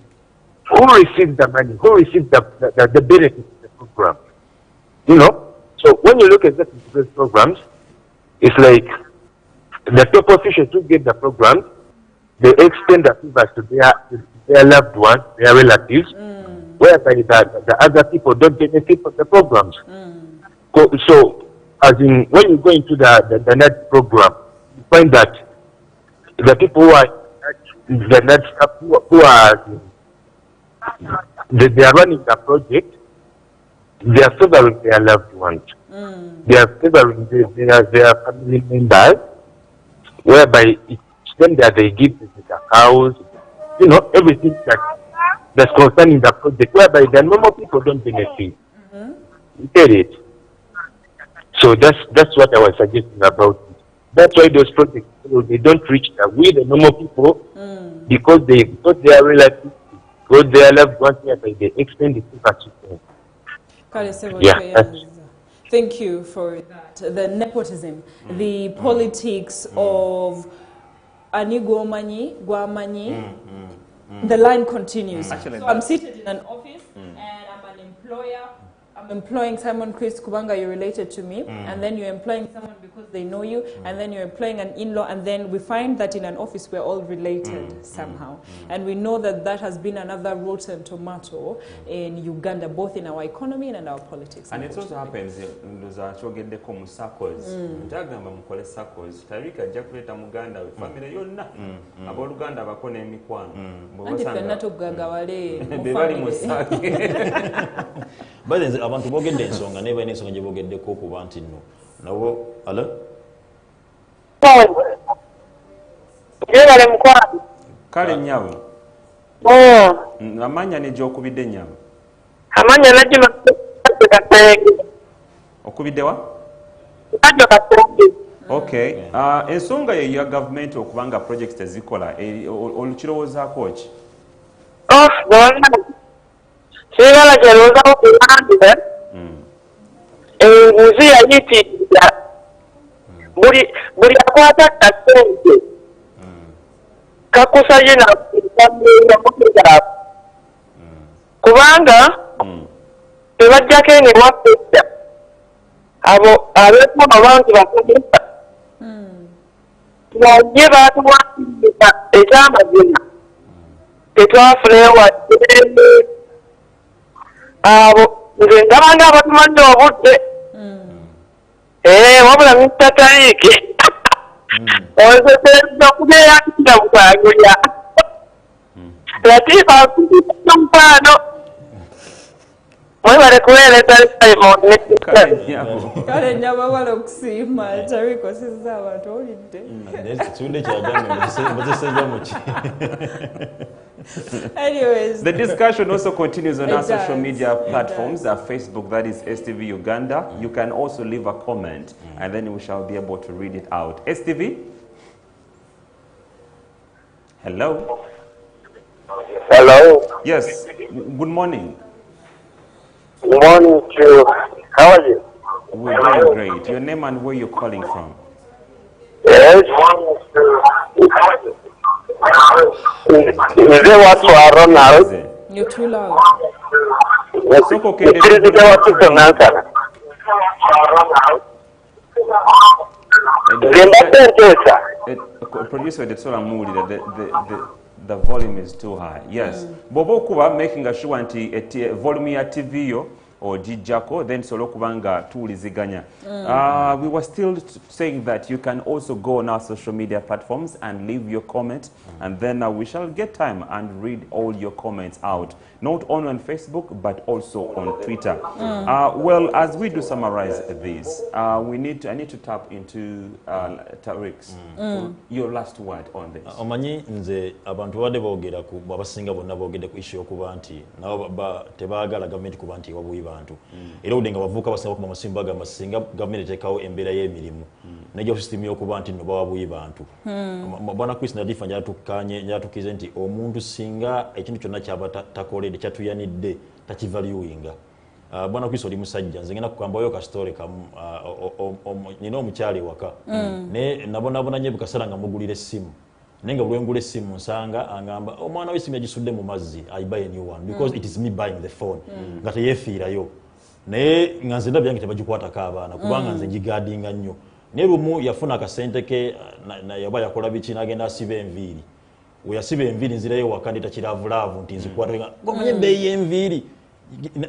who receives the money, who receives the benefit of the program. You know? So when you look at those programs, it's like the top officials who get the programs, they extend the favors to their loved ones, their relatives, whereby the other people don't benefit from the programs. So, as in, when you go into the Naads program, you find that the people who are the Naads who are they are running the project, they are favoring their loved ones. They are favoring their family members, whereby it's them that they give the house, you know, everything that's concerning the project, whereby the normal people don't benefit. You get it? So that's what I was suggesting about it. That's why those projects, they don't reach the normal people, because they are relatives, because they are loved ones, whereby they extend the super system. Yeah. Thank you for that. The nepotism, the politics of Ani Guamanyi, the line continues. So I'm seated in an office and I'm an employer. I'm employing Simon Chris Kubanga, you're related to me, and then you're employing someone because they know you, and then you're employing an in-law, and then we find that in an office we're all related somehow. And we know that that has been another rotten tomato in Uganda, both in our economy and in our politics. And it also happens in those circles. Ntagamba mukole circles. Tarika jakuleta muganda we family yonna. Abo Uganda bakone emikwano. Andi fenna tugagawale. Bebali musake. But abantu bogedde ensonga naye balina ensonga gye bogeddeko okuba nti nno nabo ala yebale mukwano kale nnyabo amanya ne gy'okubidde nnyabo amanya najima katenge okubidde wa najjo katenge okay ensonga ye ya gavumenti okubanga projects ezikola olukirowoozaako ki Sibala kyalooza okulandira enguzi yayitiririra buli akwata kasente kakusabye nakusamira mukigaafu kubanga tebajjako eno ewafedda abo abeekuma bantu bakozesa naye baatuwakiriza ekyamazima tetwafunayo wadde abo nze ngabanga abatumadde obudde wabula Mr. Tariiki ozeseeza okubyeyakitira butagulya latifa akuzisa mukwano mwebale kuweereza Simon kale nyabawala okusiima Tariikosizza abantu owulidde kiwudde kyagambye muki. Anyways, the discussion also continues on our social media platforms, our Facebook, that is STV Uganda. You can also leave a comment and then we shall be able to read it out. STV? Hello? Hello? Yes, good morning. Good morning to you. How are you? We're doing great. Your name and where you're calling from? Yes. Is it what for Ronald? You're too loud. Producer, the volume is too high. Yes. Bobo kuba making sure anti volume ya TV yo or Jijako, then solo kubanga tuliziganya. We were still saying that you can also go on our social media platforms and leave your comment, and then we shall get time and read all your comments out, not only on Facebook but also on Twitter. Well, as we do summarize this, I need to tap into Tariq's your last word on this. Omanyi nze abantu bade boogera ku babasinga bonna boogedde ku issue okuba nti nabo tebaagala gavumenti kuba nti wabuyi bantu. Era udenga bavuka basaba ku masimu bagamba singa gavumenti tekawo embeera y'emirimu nejja system y'okuba nti no bawabuyi bantu. Bwana Chris Nadifa njatukize nti omuntu singa ekintu kyonna kyaba takoledde kyatuyanidde takivaluinga. Bwana Chris oli musajja nze ngenda kukambayo ka story kamu nina omukyali waka ne nabona nye bukasala nga mugulira essimu nenga bulwengula essimu nsanga angamba omwana w'essimu yagisudde mu mazzi I buy a new one because it is me buying the phone nga teyefiirayo naye nga nze ndabyange tebagikwatako abaana kubanga nze ngigaadinga nnyo naye lumu yafuna akasente ke yaba yakola biki n'agenda asiba enviiri we yasiba enviiri nzirayo waka ndeta kiravulavu nti nzikwata ngomanye ebbeeyi y'enviiri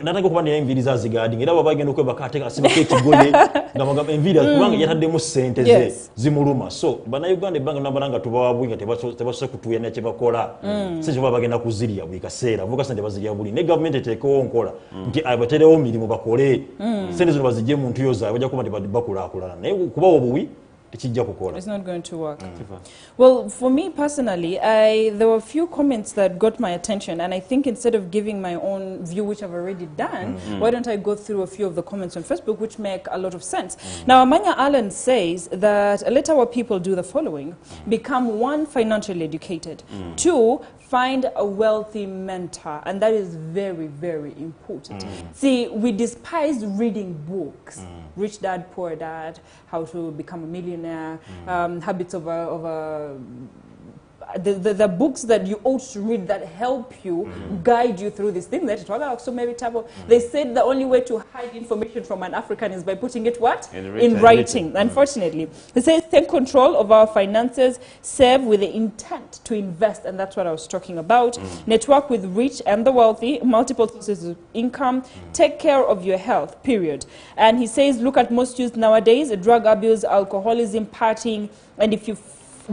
nataka kuba naye enviiri zazigaadinga era baba bagenda okwebaka ate asibako ekigoye nga bagamba enviiri kubanga yataddemu ssente ze zimuluma so bannayuganda ebbanga nabalanga tubawabuyi nga tebasobola kutuuyanira kye bakola si kye baba bagenda kuzirya buli kaseera vuga sente bazirya buli ne gavumenti eteekewo nkola nti baterewo mirimu bakole sente zino bazijje mu ntuyo zaabwe bajja kuba nti bakulaakulana naye kubawa obuwi it's not going to work. Well, for me personally, there were a few comments that got my attention, and I think instead of giving my own view, which I've already done, why don't I go through a few of the comments on Facebook, which make a lot of sense. Now, Amanya Allen says that let our people do the following: become 1, financially educated, 2, find a wealthy mentor, and that is very, very important. See, we despise reading books. Rich Dad, Poor Dad, How to Become a Millionaire, Habits of the books that you ought to read that help you, guide you through this thing. So maybe they said the only way to hide information from an African is by putting it what? In writing. Unfortunately. They say take control of our finances, save with the intent to invest, and that's what I was talking about. Network with rich and the wealthy, multiple sources of income, take care of your health, period. And he says, look at most youth nowadays, drug abuse, alcoholism, partying, and if you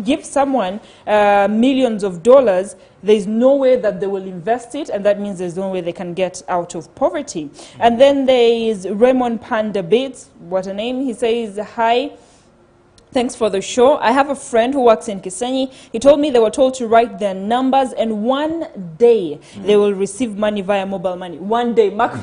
give someone millions of dollars, there's no way that they will invest it, and that means there's no way they can get out of poverty. And then there is Raymond Panda Bates, what a name. He says, hi, thanks for the show. I have a friend who works in Kisenyi. He told me they were told to write their numbers, and one day they will receive money via mobile money. One day, Mark.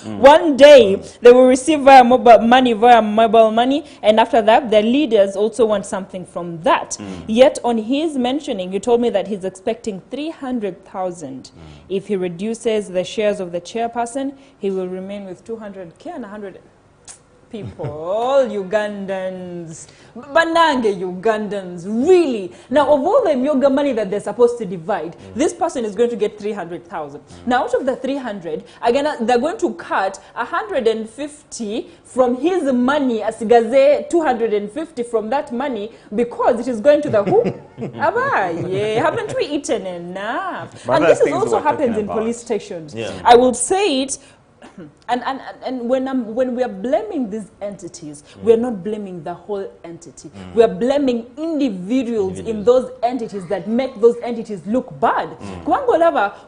One day they will receive money via mobile money, and after that, their leaders also want something from that. Yet, on his mentioning, he told me that he's expecting 300,000. If he reduces the shares of the chairperson, he will remain with 200K and 100. People, Ugandans, Banange Ugandans, really. Now, of all the Emyooga money that they're supposed to divide, this person is going to get 300,000. Now, out of the 300, again, they're going to cut 150 from his money, as Gaze 250 from that money, because it is going to the who? Yeah, haven't we eaten enough? But and this is also happens in police stations. I will say it. And when we are blaming these entities, we are not blaming the whole entity. We are blaming individuals in those entities that make those entities look bad.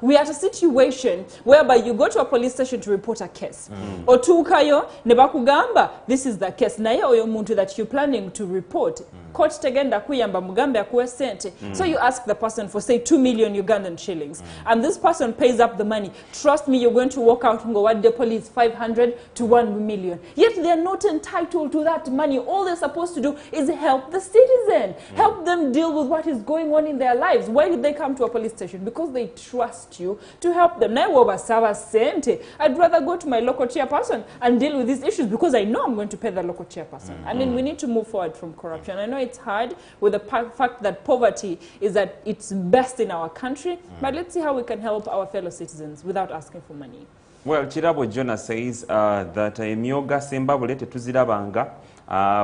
We are at a situation whereby you go to a police station to report a case. Otukayo nebakugamba, this is the case. Naye oyo muntu that you're planning to report. Court tegenda kuyamba mugambe akuwe sente. So you ask the person for say 2 million Ugandan shillings. And this person pays up the money. Trust me, you're going to walk out and go, what the police 500 to 1 million. Yet they're not entitled to that money. All they're supposed to do is help the citizen. Help them deal with what is going on in their lives. Why did they come to a police station? Because they trust you to help them. I'd rather go to my local chairperson and deal with these issues because I know I'm going to pay the local chairperson. I mean, we need to move forward from corruption. I know it's hard with the fact that poverty is at its best in our country, but let's see how we can help our fellow citizens without asking for money. Well, Chirabo Jonah says that Emyooga Sembabule tetuzirabanga,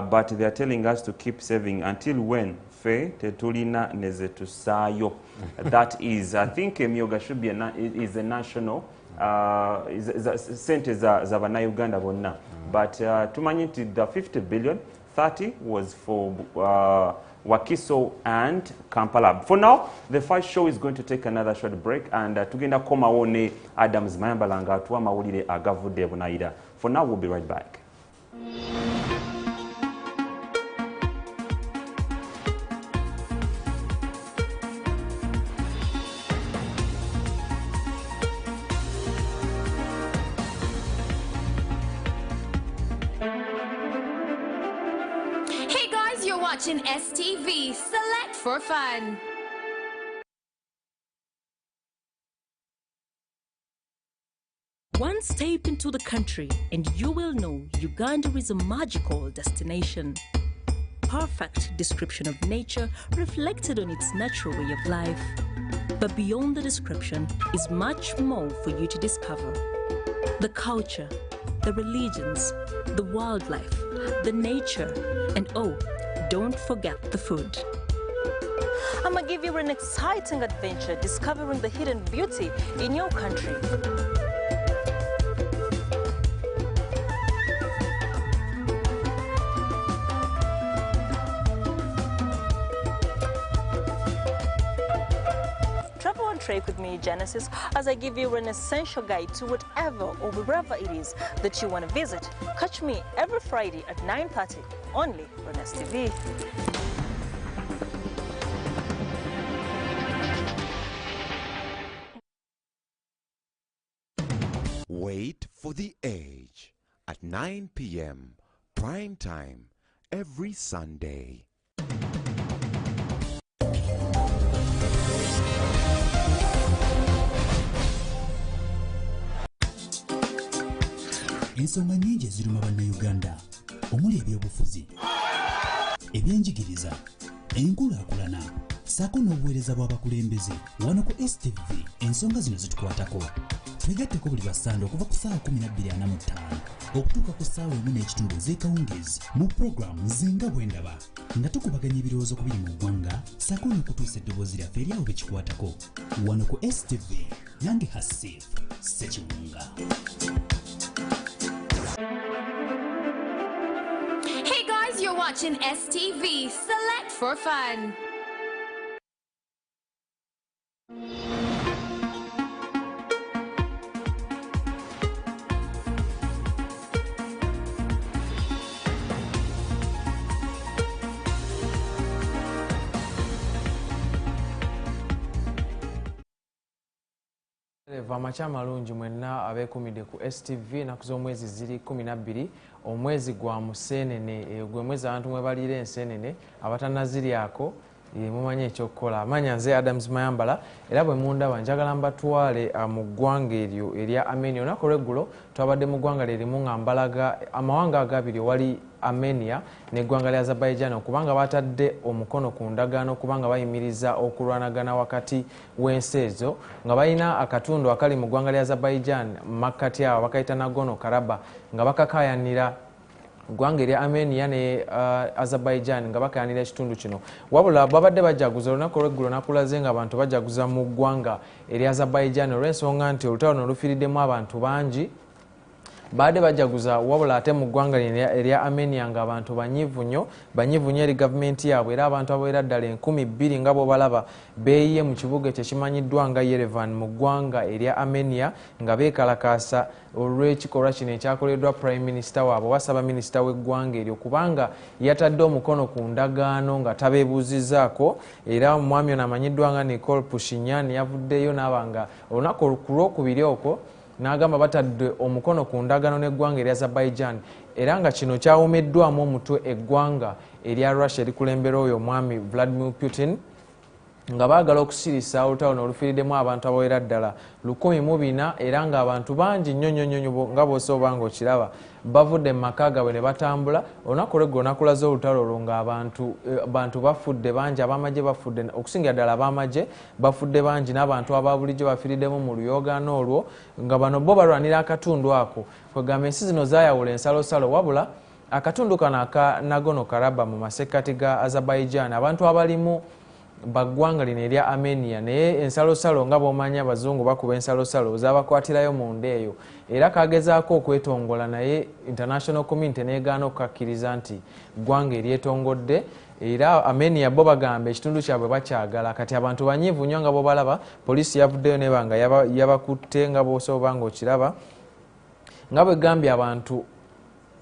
but they are telling us to keep saving until when fe tetulina nezetusayo. That is, I think Emyooga should be is a national sente za Uganda bonna, but tumanyi nti the 50 billion 30 was for Wakiso and Kampala. For now, the first show is going to take another short break, and tugenda koma wone Adams Mayambala nga atuwa mawulire agavudde bunaira. For now, we'll be right back. Watching STV, select for fun. One step into the country and you will know Uganda is a magical destination. Perfect description of nature reflected on its natural way of life. But beyond the description is much more for you to discover. The culture, the religions, the wildlife, the nature, and don't forget the food. I'm gonna give you an exciting adventure discovering the hidden beauty in your country. Travel on Trek with me, Genesis, as I give you an essential guide to whatever or wherever it is that you want to visit. Catch me every Friday at 9:30. Only on STV. Wait for the Age at 9 p.m. prime time every Sunday. Ensonga nnyingi eziruma bannayuganda omuli ebyobufuzi, ebyenjigiriza, enkulaakulana, ssaako n'obuweereza bw'abakulembeze. Wano ku STV ensonga zino zitukwatako. Twegatteko buli Basande okuva ku ssaawa 12:45 okutuuka ku ssaawa 1:30 ez'ekawungeezi mu pulogulaamu Zinga Bwendaba, nga tukubaganya ebirowoozo ku biri mu ggwanga ssaako n'okutuusa eddoboozi lyaffe eryawo bekikwatako. Wano ku STV nange Hasif Ssekiwunga. You're watching STV, select for fun. Amacha malungi mwenna abeekumidde ku STV naku z'omwezi ziri 12 omwezi gwa Museenene, gwe mwezi abantu mwe balira enseenene abatannaziryako mumanyi ekyokukola. Amanya nze Adams Mayambala, era bwe mundaba njagala mbatwale mu ggwanga eryo erya Armenia. Olunaku lw'eggulo twabadde mu ggwanga lirimu nga mbalaga amawanga agabiri wali Armenia n'eggwanga lya Azerbaijan okubanga batadde omukono ku ndagaano okubanga bayimiriza okulwanagana wakati w'ensi ezo, nga balina akatundu akali mu ggwanga lya Azerbaijan makkati awo bakayita Nagorno-Karabakh nga bakakayanira ggwanga erya Armenia ne Azerbaijan nga bakayanira ekitundu kino. Wabula babadde bajaguza olunaku olw'eggulo nakulaze nga abantu bajaguza mu ggwanga erya Azerbaijan olw'ensonga nti olutalo luno lufiiriddemu abantu bangi. Baade bajaguza wabula ate mu ggwanga erya Armenia nga abantu banyivu nnyo eri gavumenti yaabwe, era abantu abawerera ddala 20,000 nga bw'obalaba beeyiye mu kibuga ekyo kimanyiddwa nga Yerevan mu ggwanga erya Armenia nga beekalakaasa olw'ekikolwa kino ekyakoleddwa Prime Minister waabwe oba Ssaabaminisita w'eggwanga eryo, kubanga yatadde omukono ku ndagaano nga tabeebuuzizzaako. Era omwami ono amanyiddwa nga Nicole Pashinyan yavuddeyo n'aba nga olunaku ku lwokubiri okwo n'agamba batadde omukono ku ndagaano n'eggwanga erya Azerbaijan, era nga kino kyawumeddwamu omutwe eggwanga erya Russia erikulembera oyo omwami Vladimir Putin, nga baagala okusirisa olutalo olufiiriddemu abantu abawera ddala 1,400 era ng'abantu bangi nnyo nga bw'osobola nga okiraba bavudde mu maka gaabwe ne batambula. Olunaku lweggulo nakulaze olutalo olwo ng'abantu bafudde bangi, abamagye bafudde okusingira ddala abamagye bafudde bangi, n'abantu ababulijjo bafiiriddemu mu luyogaano olwo, nga bano bo balwanira akatundu ako. Kwegamba ensi zino zaayawula ensalosalo, wabula akatundu kano aka Nagorno-Karabakh mu masekkati ga Azerbaijan abantu abalimu baggwanga lino erya Armenia, naye ensalosalo nga bw'omanyi abazungu bakuba ensalosalo zabakwatirayo munda eyo, era kagezaako okwetongola naye international community neegaana okukakkiriza nti ggwanga eryetongodde, era Armenia bo bagamba ekitundu kyabwe bakyagala. Kati abantu banyiivu nnyo nga bo balaba poliisi yavuddeyo neba nga yabakutte nga bw'osobola nga okiraba, nga bwe gambye abantu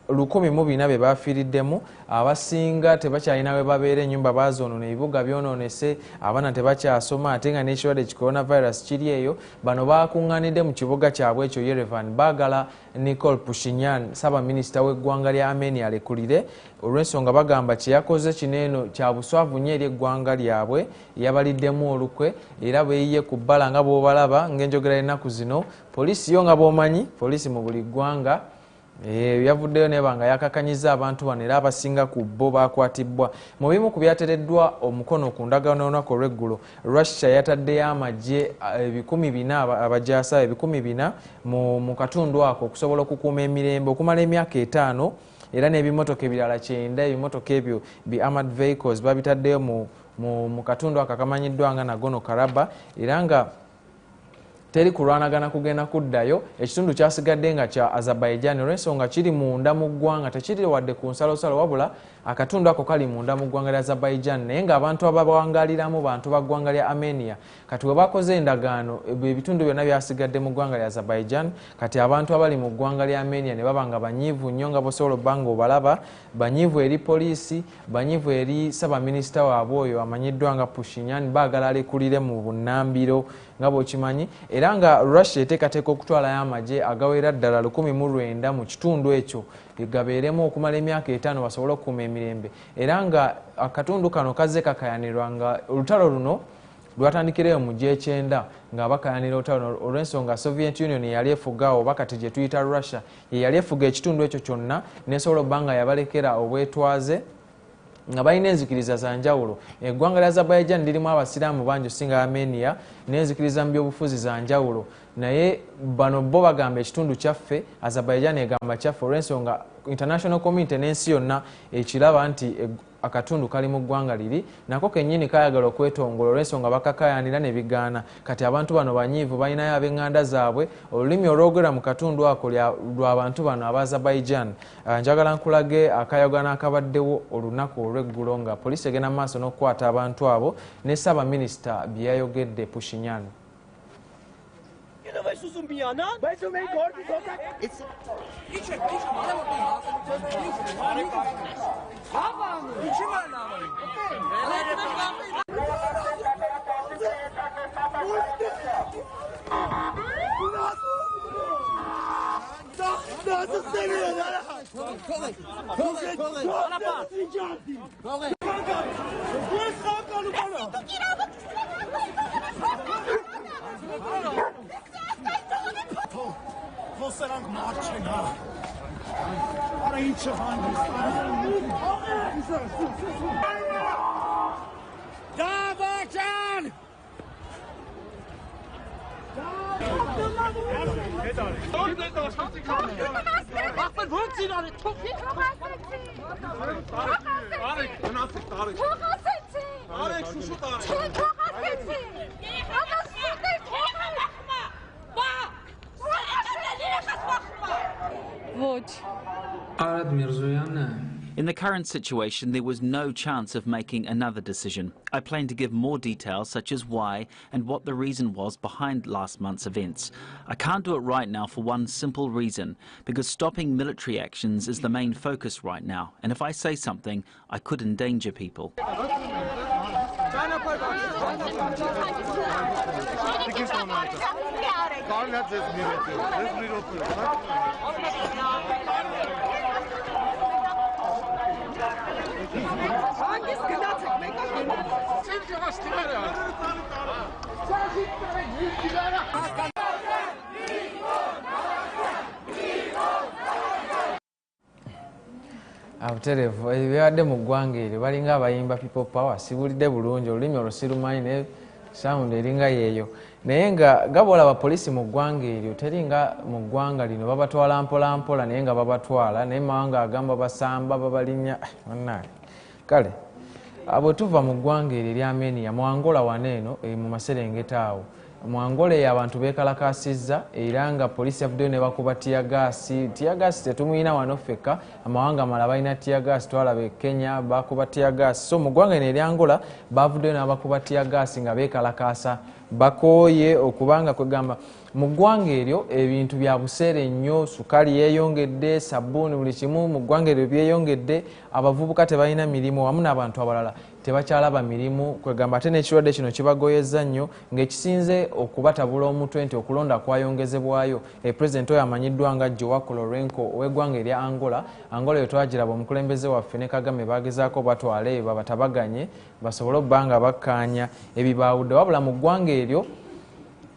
1,400 be bafiiriddemu, abasinga tebakyalina we babeera, ennyumba bazoonona, ebibuga byonoonese, abaana tebakyasoma, ate nga n'ekirwadde ki coronavirus kiri eyo. Bano bakuŋŋaanidde mu kibuga kyabwe ekyo Yerevan, baagala Nikol Pashinyan Ssaabaminisita w'eggwanga lya Armenia alekulire, olw'ensonga bagamba kye yakoze kino eno kya buswavu nnyo eri eggwanga lyabwe, yabaliddemu olukwe era beeyiye ku bbala nga bw'obalaba ng'enjogera ennaku zino. Poliisi yo nga bw'omanyi, poliisi mu buli ggwanga yavuddeyo neba nga yakakanyiza abantu bano era abasinga ku bo bakwatibwa. Mu bimu ku byateereddwa omukono ku ndagaano olunaku olw'eggulo, Russia yataddeyo amagye 400 abajaasa 400 mu katundu ako okusobola okukuuma emirembe okumala emyaka 5, era n'ebimotoka ebirala 9, ebimotoka ebyo bi armored vehicles babitaddeyo mu katundu ako akamanyiddwa nga Nagorno-Karabakh, era nga teri kulwanagana kugenda kuddayo. Ekitundu kyasigadde nga kya Azerbaijan olw'ensonga kiri munda mu ggwanga, tekiri wadde ku nsalosalo, wabula akatundu ako kali munda mu ggwanga lya Azerbaijan, naye ng'abantu abawangaaliramu bantu ba ggwanga lya Armenia. Kati we bakoze endagaano, ebitundu byonna byasigadde mu ggwanga lya Azerbaijan, kati abantu abali mu ggwanga lya Armenia ne baba nga banyiivu nnyo nga bosobola obba nga obalaba, banyiivu eri poliisi, banyiivu eri Ssaabaminisita waabwe oyo amanyiddwa nga Pashinyan, baagala alekulire mu bunnambiro nga bw'okimanyi, era nga Russia eteekateeka okutwalayo amagye agawera ddala 1,900 mu kitundu ekyo gabeeremu okumala emyaka 5 basobole okukuuma emirembe, era nga akatundu kano kazze kakayanirwa nga olutalo luno lwatandikirayo mu G9 nga bakayanira olutalo olw'ensonga Soviet Union yali efuga, oba kati gye tuyita Russia yali efuga ekitundu ekyo kyonna, nesobola obba nga yabalekera obwetwaze nga balina enzikiriza za njawulo. Eggwanga lya Azerbaijan lirimu abasiraamu bangi osinga Armenia, n'enzikiriza mu byobufuzi za njawulo, naye bano bo bagamba ekitundu kyaffe, Azerbaijan egamba kyaffe, olw'ensonga international community n'ensi yonna ekiraba nti akatundu kali mu ggwanga liri nako kennyini kayagala okwetongola, olw'ensonga bakakayanira ne bigaana. Kati abantu bano banyiivu balinayo ab'eŋŋanda zaabwe, olulimi olwogera mu katundu ako lw'abantu bano aba Azerbaijan. Njagala nkulage akayagana akabaddewo olunaku olw'eggulo nga poliisi egenda mu maaso n'okukwata abantu abo ne Ssaabaminisita bye yayogedde Pashinyan. In the current situation, there was no chance of making another decision. I plan to give more details, such as why and what the reason was behind last month's events. I can't do it right now for one simple reason, because stopping military actions is the main focus right now, and if I say something, I could endanger people. abuterevu ebyabadde mu ggwanga eryo balinga abayimba people power sibulidde bulungi olulimi olusirumanyi ne sound eringa yeeyo naye nga gabola abapoliisi mu ggwanga eryo teringa mu ggwanga lino babatwala mpolampola naye nga babatwala naye mawanga agamba basamba babalinnya bannaye kale bwe tuva mu ggwanga eryo erya Armenia mu Angola waneeno mu Maserengeta awo mu Angola eyo abantu beekalakasizza era nga poliisi yavuddeyo ne bakuba tiyagaasi tetumuyina wano ffekka amawanga amala balina tiyagaasi twalaba e Kenya bakuba tiyagaasi so mu ggwanga eno erya Angola bavuddeyo n'abakuba tiyagaasi nga beekalakaasa bakooye okubanga kwegamba mu ggwanga eryo ebintu bya buseere nnyo sukali yeeyongedde sabbuuni buli kimu mu ggwanga eryo byeyongedde abavubuka tebalina mirimu wamu n'abantu abalala tebakyalaba mirimu kwegamba ate n'ekirwadde kino kibagoyezza nnyo ng'ekisinze okubatabula omutwe nti okulonda kwayongezebwayo pulezidenti oyo amanyiddwa nga Joao Lourenco ow'eggwanga erya Angola eyo twagiraba omukulembeze waffe ne Kagame bagezaako batwale babatabaganye basobole okuba nga bakkaanya ebibaawudde wabula mu ggwanga eryo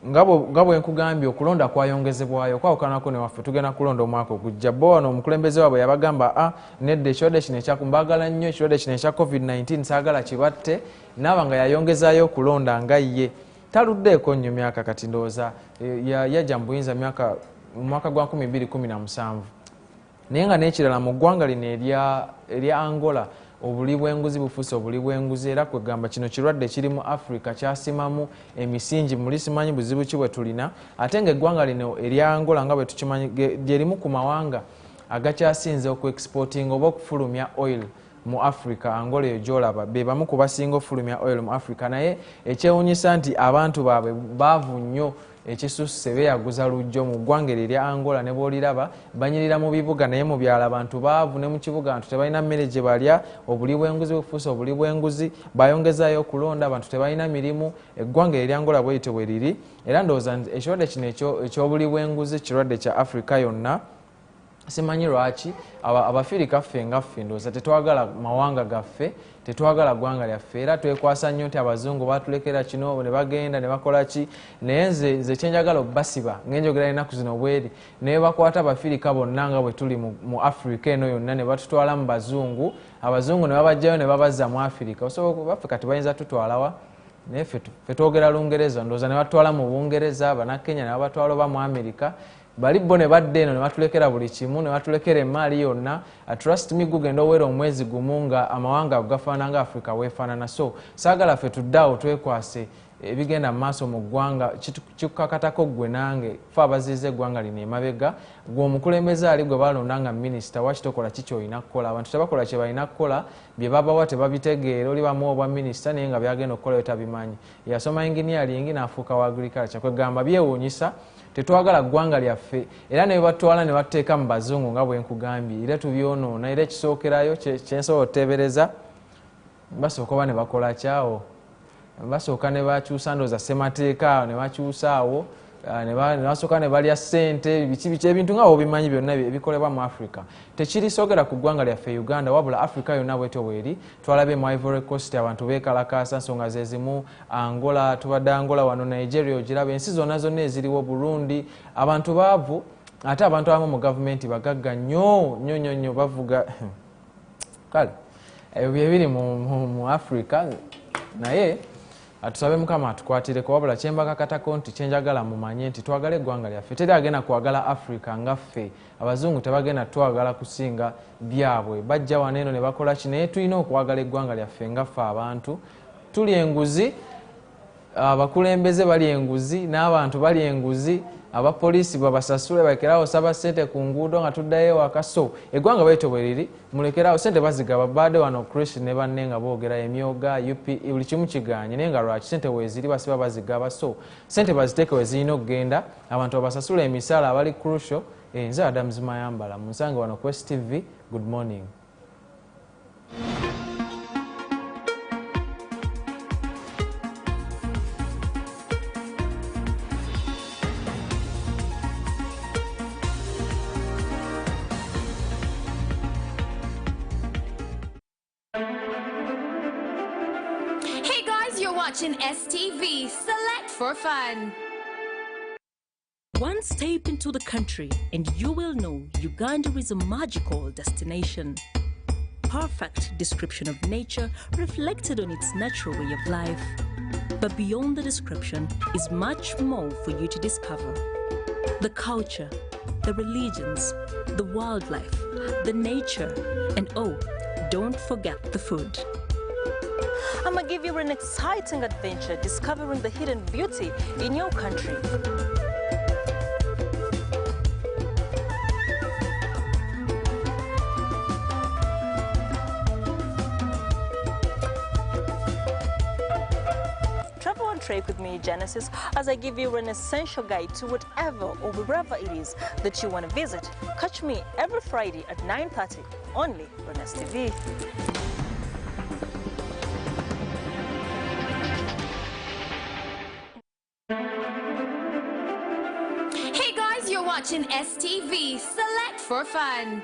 nga bwe nkugambye okulonda kwayongezebwayo kwawukanako ne waffe tugenda kulonda omwaka ogujja bo wano omukulembeze waabwe yabagamba nedda ekirwadde kino mbagala nnyo ekirwadde kino ekya COVID-19 saagala kibatte naaba nga yayongezaayo okulonda nga ye taluddeeko nnyo myaka kati ndowooza yajja mu buyinza mu mwaka gwa 2017 naye nga n'ekirala mu ggwanga lino erya Angola obuli bw'enguzi bufuuse obuli bw'enguzi era kwegamba kino kirwadde kiri mu Africa kyasimamu emisingi muli simanyi buzibu ki bwe tulina ate nga eggwanga lino erya Angola nga bwe tukimanyi lyerimu ku mawanga agakyasinze okuexporting oba okufulumya oil mu Africa Angola eyo gy'olaba be bamu ku basinga okufulumya oil mu Africa naye ekyewuunyisa nti abantu baabwe baavu nnyo ekisusse beeyaguza lujjo mu ggwanga erya Angola ne booliraba banyirira mu bibuga naye mu byalo abantu baavu ne mu kibuga abantu tebalina mmere gye balya obuli bw'enguzi bufuuse obuli bw'enguzi bayongezaayo okulonda abantu tebalina mirimu eggwanga erya Angola bweyite bwe liri era ndowooza ekirwadde kino eky'obuli bw'enguzi kirwadde kya Africa yonna simanyi lwaki abafirika ffe nga ffe ndowooza tetwagala mawanga gaffe tetwagala ggwanga lyaffe era twekwasa nnyo nti abazungu batulekera kino ne bagenda ne bakola ki naye nze kyenjagala obbasiba ng'enjogera ennaku zino bweri naye bakwata abafirika bonna nga bwe tuli mu Africa eno yonna ne batutwala mu bazungu abazungu ne babajjayo ne babazza mu Africa baffe kati bayinza tutwalawa naye ffe twogera Lungereza ndowooza ne batutwala mu Bungereza Bannakenya ne babatwala oba mu America bali bo ne badde eno ne batulekera buli kimu ne batulekera emaali yonna trust me gugenda oweera omwezi gumu nga amawanga gafaanana nga Africa weefaanana so saagala ffe tuddaawo twekwase ebigenda mu maaso mu ggwanga kikukakatako gwe nange fe abaziiza eggwanga lino emabega gwe omukulembeze ali gwe balonda nga minisita wakitokola ki kyolina kukola abantu tebakola kye balina kukola bye babawa tebabitegeera oli bamuwa obwa minisita naye nga byagenda okukola bitabimanyi yasoma engineering n'afuuka wa agriculture kwegamba byewuunyisa tetwagala ggwanga lyaffe era ne batwala ne bateeka mu bazungu nga bwe nkugambye era tubyonoona era ekisookerayo kyensobola oteebereza basooka oba ne bakola kyawo basooka ne bakyusa ndowooza ssemateeka ne bakyusaawo ne basooka ne balya ssente biki ebintu nga obimanyi byonna ebikolebwa mu Africa tekiri soogera ku ggwanga lyaffe Uganda wabula Africa yonna bwetyo bweri twalabe mu Ivory Coast abantu beekalakaasa nsonga ze zimu Angola tubadde Angola wano Nigeria ogiraba ensi zonna eziriwo Burundi abantu baavu ate abantu abamu mu gavumenti bagagga nnyo bavuga kale ebyo byebiri mu Africa naye atusabe Mukama atukwatireko wabula kyembakakatako nti kyenjagala mumanye nti twagala eggwanga lyaffe teri agenda kwagala Africa nga ffe abazungu tebagenda twagala kusinga byabwe bajja waneeno ne bakola ki naye tulina okwagala eggwanga lyaffe nga ffe abantu tuli enguzi abakulembeze bali enguzi n'abantu bali enguzi abapoliisi babasasule balekerawo saba ssente ku nguudo nga tuddayo waka so eggwanga bwetyo bwe liri mulekerawo ssente bazigaba badde wano Chris ne banne nga boogera Emyooga UP buli kimu kiganye naye nga lwaki ssente weeziri basiba bazigaba so ssente baziteeke we zirina okugenda abantu babasasule emisaala abali crucial nze Adams Mayambala munsange wano ku STV good morning. watching STV. Select for fun. One step into the country and you will know Uganda is a magical destination. Perfect description of nature reflected on its natural way of life. But beyond the description is much more for you to discover. The culture, the religions, the wildlife, the nature, and oh, don't forget the food. I'm gonna give you an exciting adventure discovering the hidden beauty in your country. Travel on Trek with me, Genesis, as I give you an essential guide to whatever or wherever it is that you want to visit. Catch me every Friday at 9:30, only on STV. Hey guys, you're watching STV. Select for fun.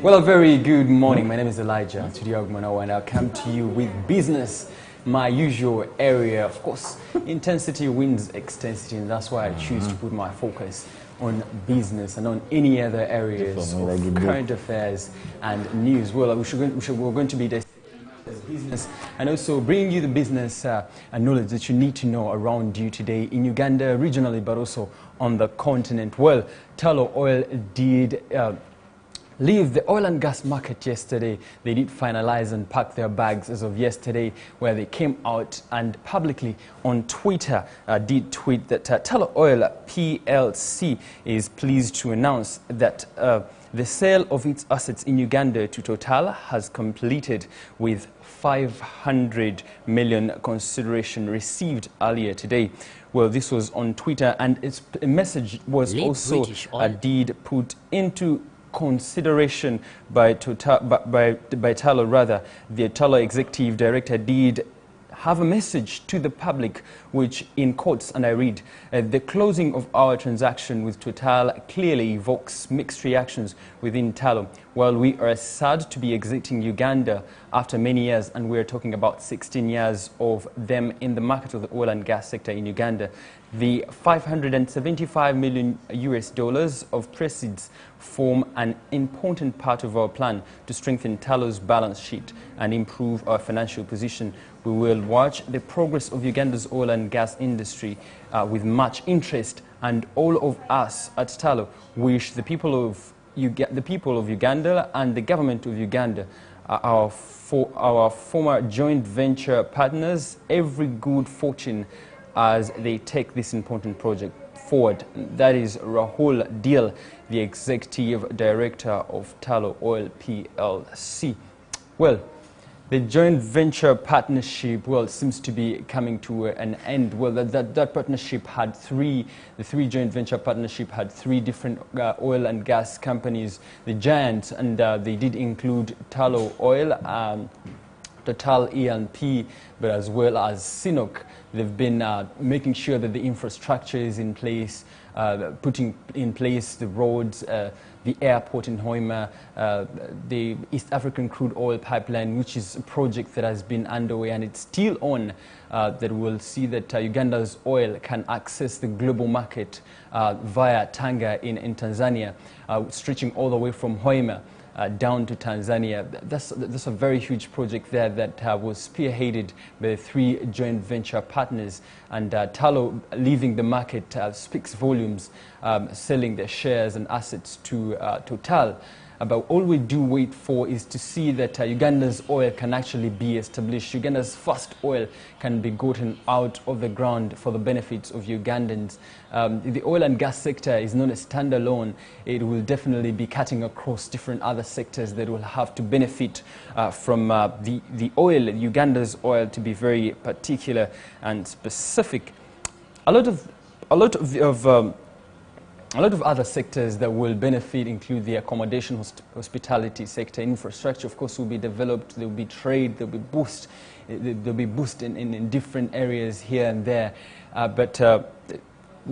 Well, a very good morning. My name is Elijah Tudiagmanawa, and I'll come to you with business, my usual area. Of course, intensity wins extensity, and that's why I choose to put my focus on business and on any other areas of current affairs and news. Well, we're going to be business and also bringing you the business and knowledge that you need to know around you today in Uganda, regionally, but also on the continent. Well, Tullow Oil did leave the oil and gas market yesterday. They did finalize and pack their bags as of yesterday, where they came out and publicly on Twitter did tweet that Tullow Oil PLC is pleased to announce that the sale of its assets in Uganda to Total has completed, with 500 million consideration received earlier today. Well, this was on Twitter, and its message was also did put into consideration by Tullow, rather. The Tullow executive director did have a message to the public, which in quotes, and I read, the closing of our transaction with Total clearly evokes mixed reactions within Tullow. While we are sad to be exiting Uganda after many years, and we're talking about 16 years of them in the market of the oil and gas sector in Uganda, the $575 million of proceeds form an important part of our plan to strengthen Tullow's balance sheet and improve our financial position. We will watch the progress of Uganda's oil and gas industry with much interest, and all of us at Tullow wish the people of Uganda and the government of Uganda, our former joint venture partners, every good fortune as they take this important project forward. That is Rahul Deal, the executive director of Tullow Oil PLC. Well, the joint venture partnership, well, seems to be coming to an end. Well, that partnership had the three joint venture partnership had three different oil and gas companies, the giants, and they did include Tullow Oil, Total E&P, but as well as Sinok. They've been making sure that the infrastructure is in place, putting in place the roads, the airport in Hoima, the East African crude oil pipeline, which is a project that has been underway and it's still on, that will see that Uganda's oil can access the global market via Tanga in Tanzania, stretching all the way from Hoima down to Tanzania. That's a very huge project there that was spearheaded by the three joint venture partners, and Tullow leaving the market speaks volumes, selling their shares and assets to Total. But all we do wait for is to see that Uganda's oil can actually be established. Uganda's first oil can be gotten out of the ground for the benefits of Ugandans. The oil and gas sector is not a standalone. It will definitely be cutting across different other sectors that will have to benefit from the oil, Uganda's oil, to be very particular and specific. A lot of a lot of other sectors that will benefit include the accommodation, hospitality sector, infrastructure, of course, will be developed. There will be trade. There will be boost. There'll be boost in different areas here and there. But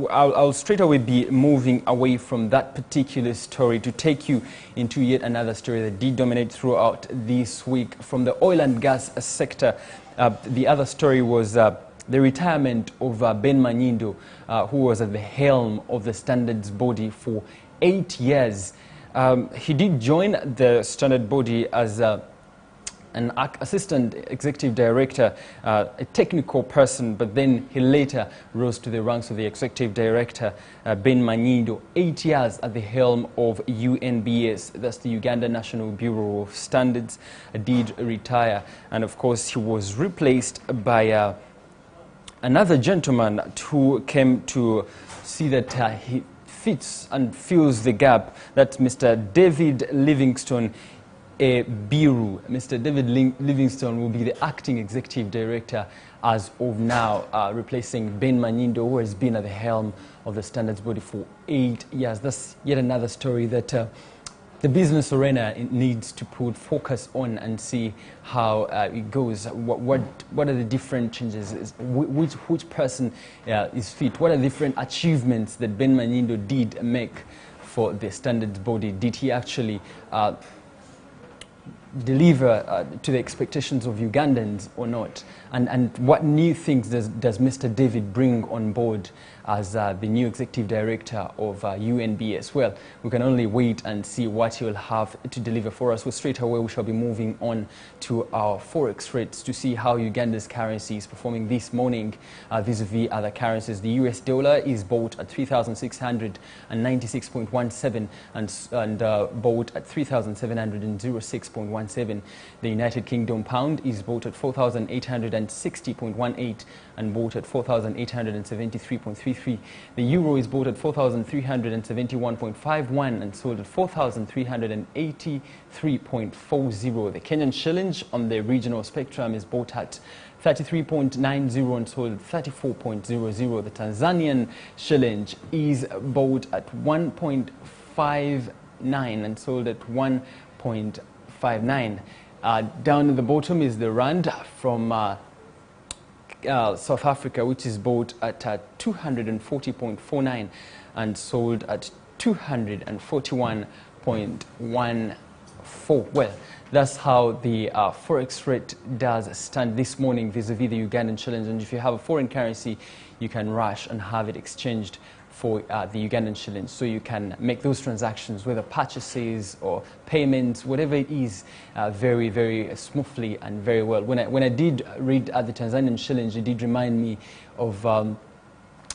I'll straight away be moving away from that particular story to take you into yet another story that did dominate throughout this week from the oil and gas sector. The other story was the retirement of Ben Manyindo, who was at the helm of the Standards body for 8 years. He did join the Standard body as an assistant executive director, a technical person, but then he later rose to the ranks of the executive director. Ben Manyindo, 8 years at the helm of UNBS, that's the Uganda National Bureau of Standards, did retire. And of course, he was replaced by another gentleman who came to see that he fits and fills the gap. That's Mr. David Livingstone Biru. Mr. David Livingstone will be the acting executive director as of now, replacing Ben Manyindo, who has been at the helm of the Standards body for 8 years. That's yet another story that the business arena needs to put focus on and see how it goes. What are the different changes? Which person is fit? What are the different achievements that Ben Manyindo did make for the Standards body? Did he actually deliver to the expectations of Ugandans or not? And what new things does Mr. David bring on board as the new executive director of UNBS? Well, we can only wait and see what he will have to deliver for us. Well, straight away we shall be moving on to our forex rates to see how Uganda's currency is performing this morning vis-a-vis other currencies. The US dollar is bought at 3,696.17 and bought at 3,706.17. The United Kingdom pound is bought at 4,860.18 and bought at 4,873.33. The euro is bought at 4,371.51 and sold at 4,383.40. The Kenyan shilling on the regional spectrum is bought at 33.90 and sold at 34.00. The Tanzanian shilling is bought at 1.59 and sold at 1.59. Down at the bottom is the rand from South Africa, which is bought at 240.49 and sold at 241.14. Well, that's how the forex rate does stand this morning vis-a-vis the Ugandan shilling. And if you have a foreign currency, you can rush and have it exchanged for the Ugandan shilling, so you can make those transactions, whether purchases or payments, whatever it is, very, very smoothly and very well. When I did read the Tanzanian shillings, it did remind me of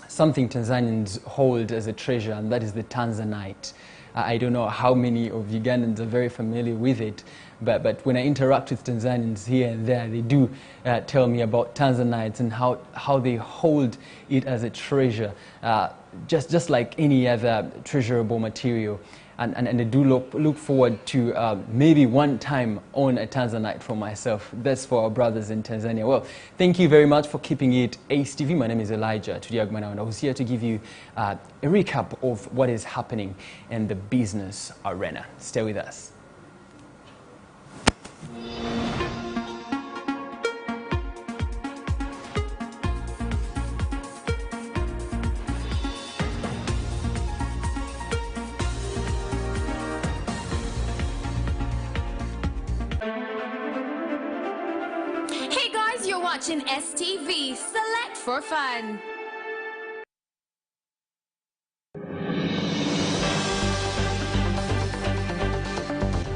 something Tanzanians hold as a treasure, and that is the Tanzanite. I don't know how many of Ugandans are very familiar with it, but when I interact with Tanzanians here and there, they do tell me about Tanzanites and how they hold it as a treasure, just like any other treasurable material. And I do look forward to maybe one time on a Tanzanite for myself. That's for our brothers in Tanzania. Well, thank you very much for keeping it Ace TV. My name is Elijah Tudiagmana, and I was here to give you a recap of what is happening in the business arena. Stay with us. You're watching STV. Select for fun.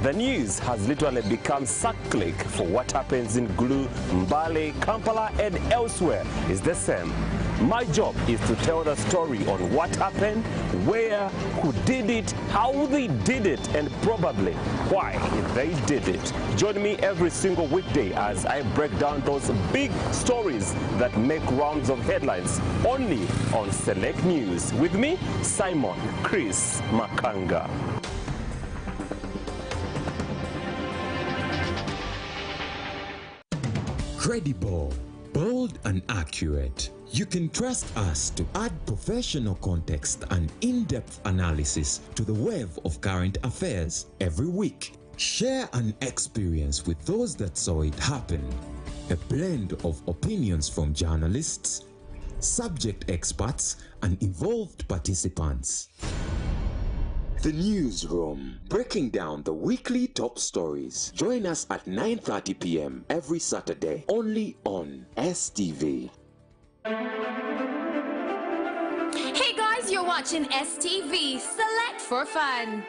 The news has literally become suck-click for what happens in Gulu, Mbale, Kampala and elsewhere is the same. My job is to tell the story on what happened, where, who did it, how they did it, and probably why they did it. Join me every single weekday as I break down those big stories that make rounds of headlines only on Select News. With me, Simon Chris Makanga. Credible, Bold and accurate. You can trust us to add professional context and in-depth analysis to the web of current affairs every week. Share an experience with those that saw it happen. A blend of opinions from journalists, subject experts, and involved participants. The Newsroom, breaking down the weekly top stories. Join us at 9:30 p.m. every Saturday, only on STV. Hey guys, you're watching STV. Select for fun.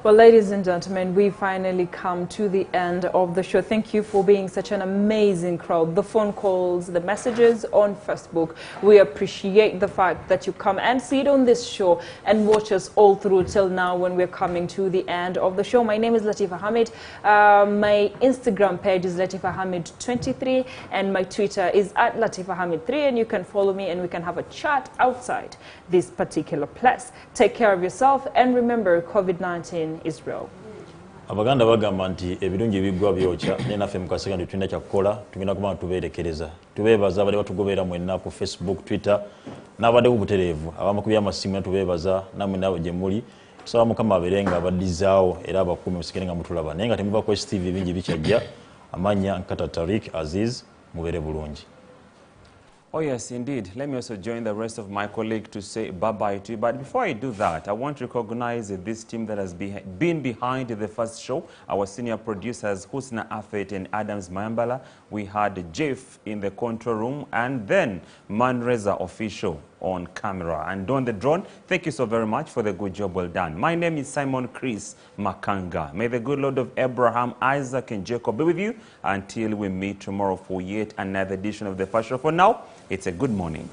Well, ladies and gentlemen, we finally come to the end of the show. Thank you for being such an amazing crowd. The phone calls, the messages on Facebook. We appreciate the fact that you come and sit on this show and watch us all through till now when we're coming to the end of the show. My name is Latifa Hamid. My Instagram page is Latifa Hamid 23 and my Twitter is at Latifa Hamid 3, and you can follow me and we can have a chat outside this particular place. Take care of yourself and remember, COVID-19 is real. Abaganda bagamba nti ebirungi bigwa byokya nenaffe mukaseka ndi tulina kyakukola tugenda kuba tubeerekereza tubeebaza abadde batugoberera mwenna ku Facebook, Twitter n'abadde bubutereevu abamu ku byamasimu tubeebaza namwe nabo gye muli tusaba Mukama abeerenga abaddizaawo era abakuumi musigere nga mutulaba naye nga temuva ku STV bingi bikyajja amanya Nkata Tariq Aziz mubeere bulungi. Oh yes, indeed. Let me also join the rest of my colleagues to say bye-bye to you. But before I do that, I want to recognize this team that has been behind the first show. Our senior producers, Husna Afet and Adams Mayambala. We had Jeff in the control room and then Manreza Official on camera. And on the drone, thank you so very much for the good job well done. My name is Simon Chris Makanga. May the good Lord of Abraham, Isaac and Jacob be with you until we meet tomorrow for yet another edition of the First Show. For now, it's a good morning.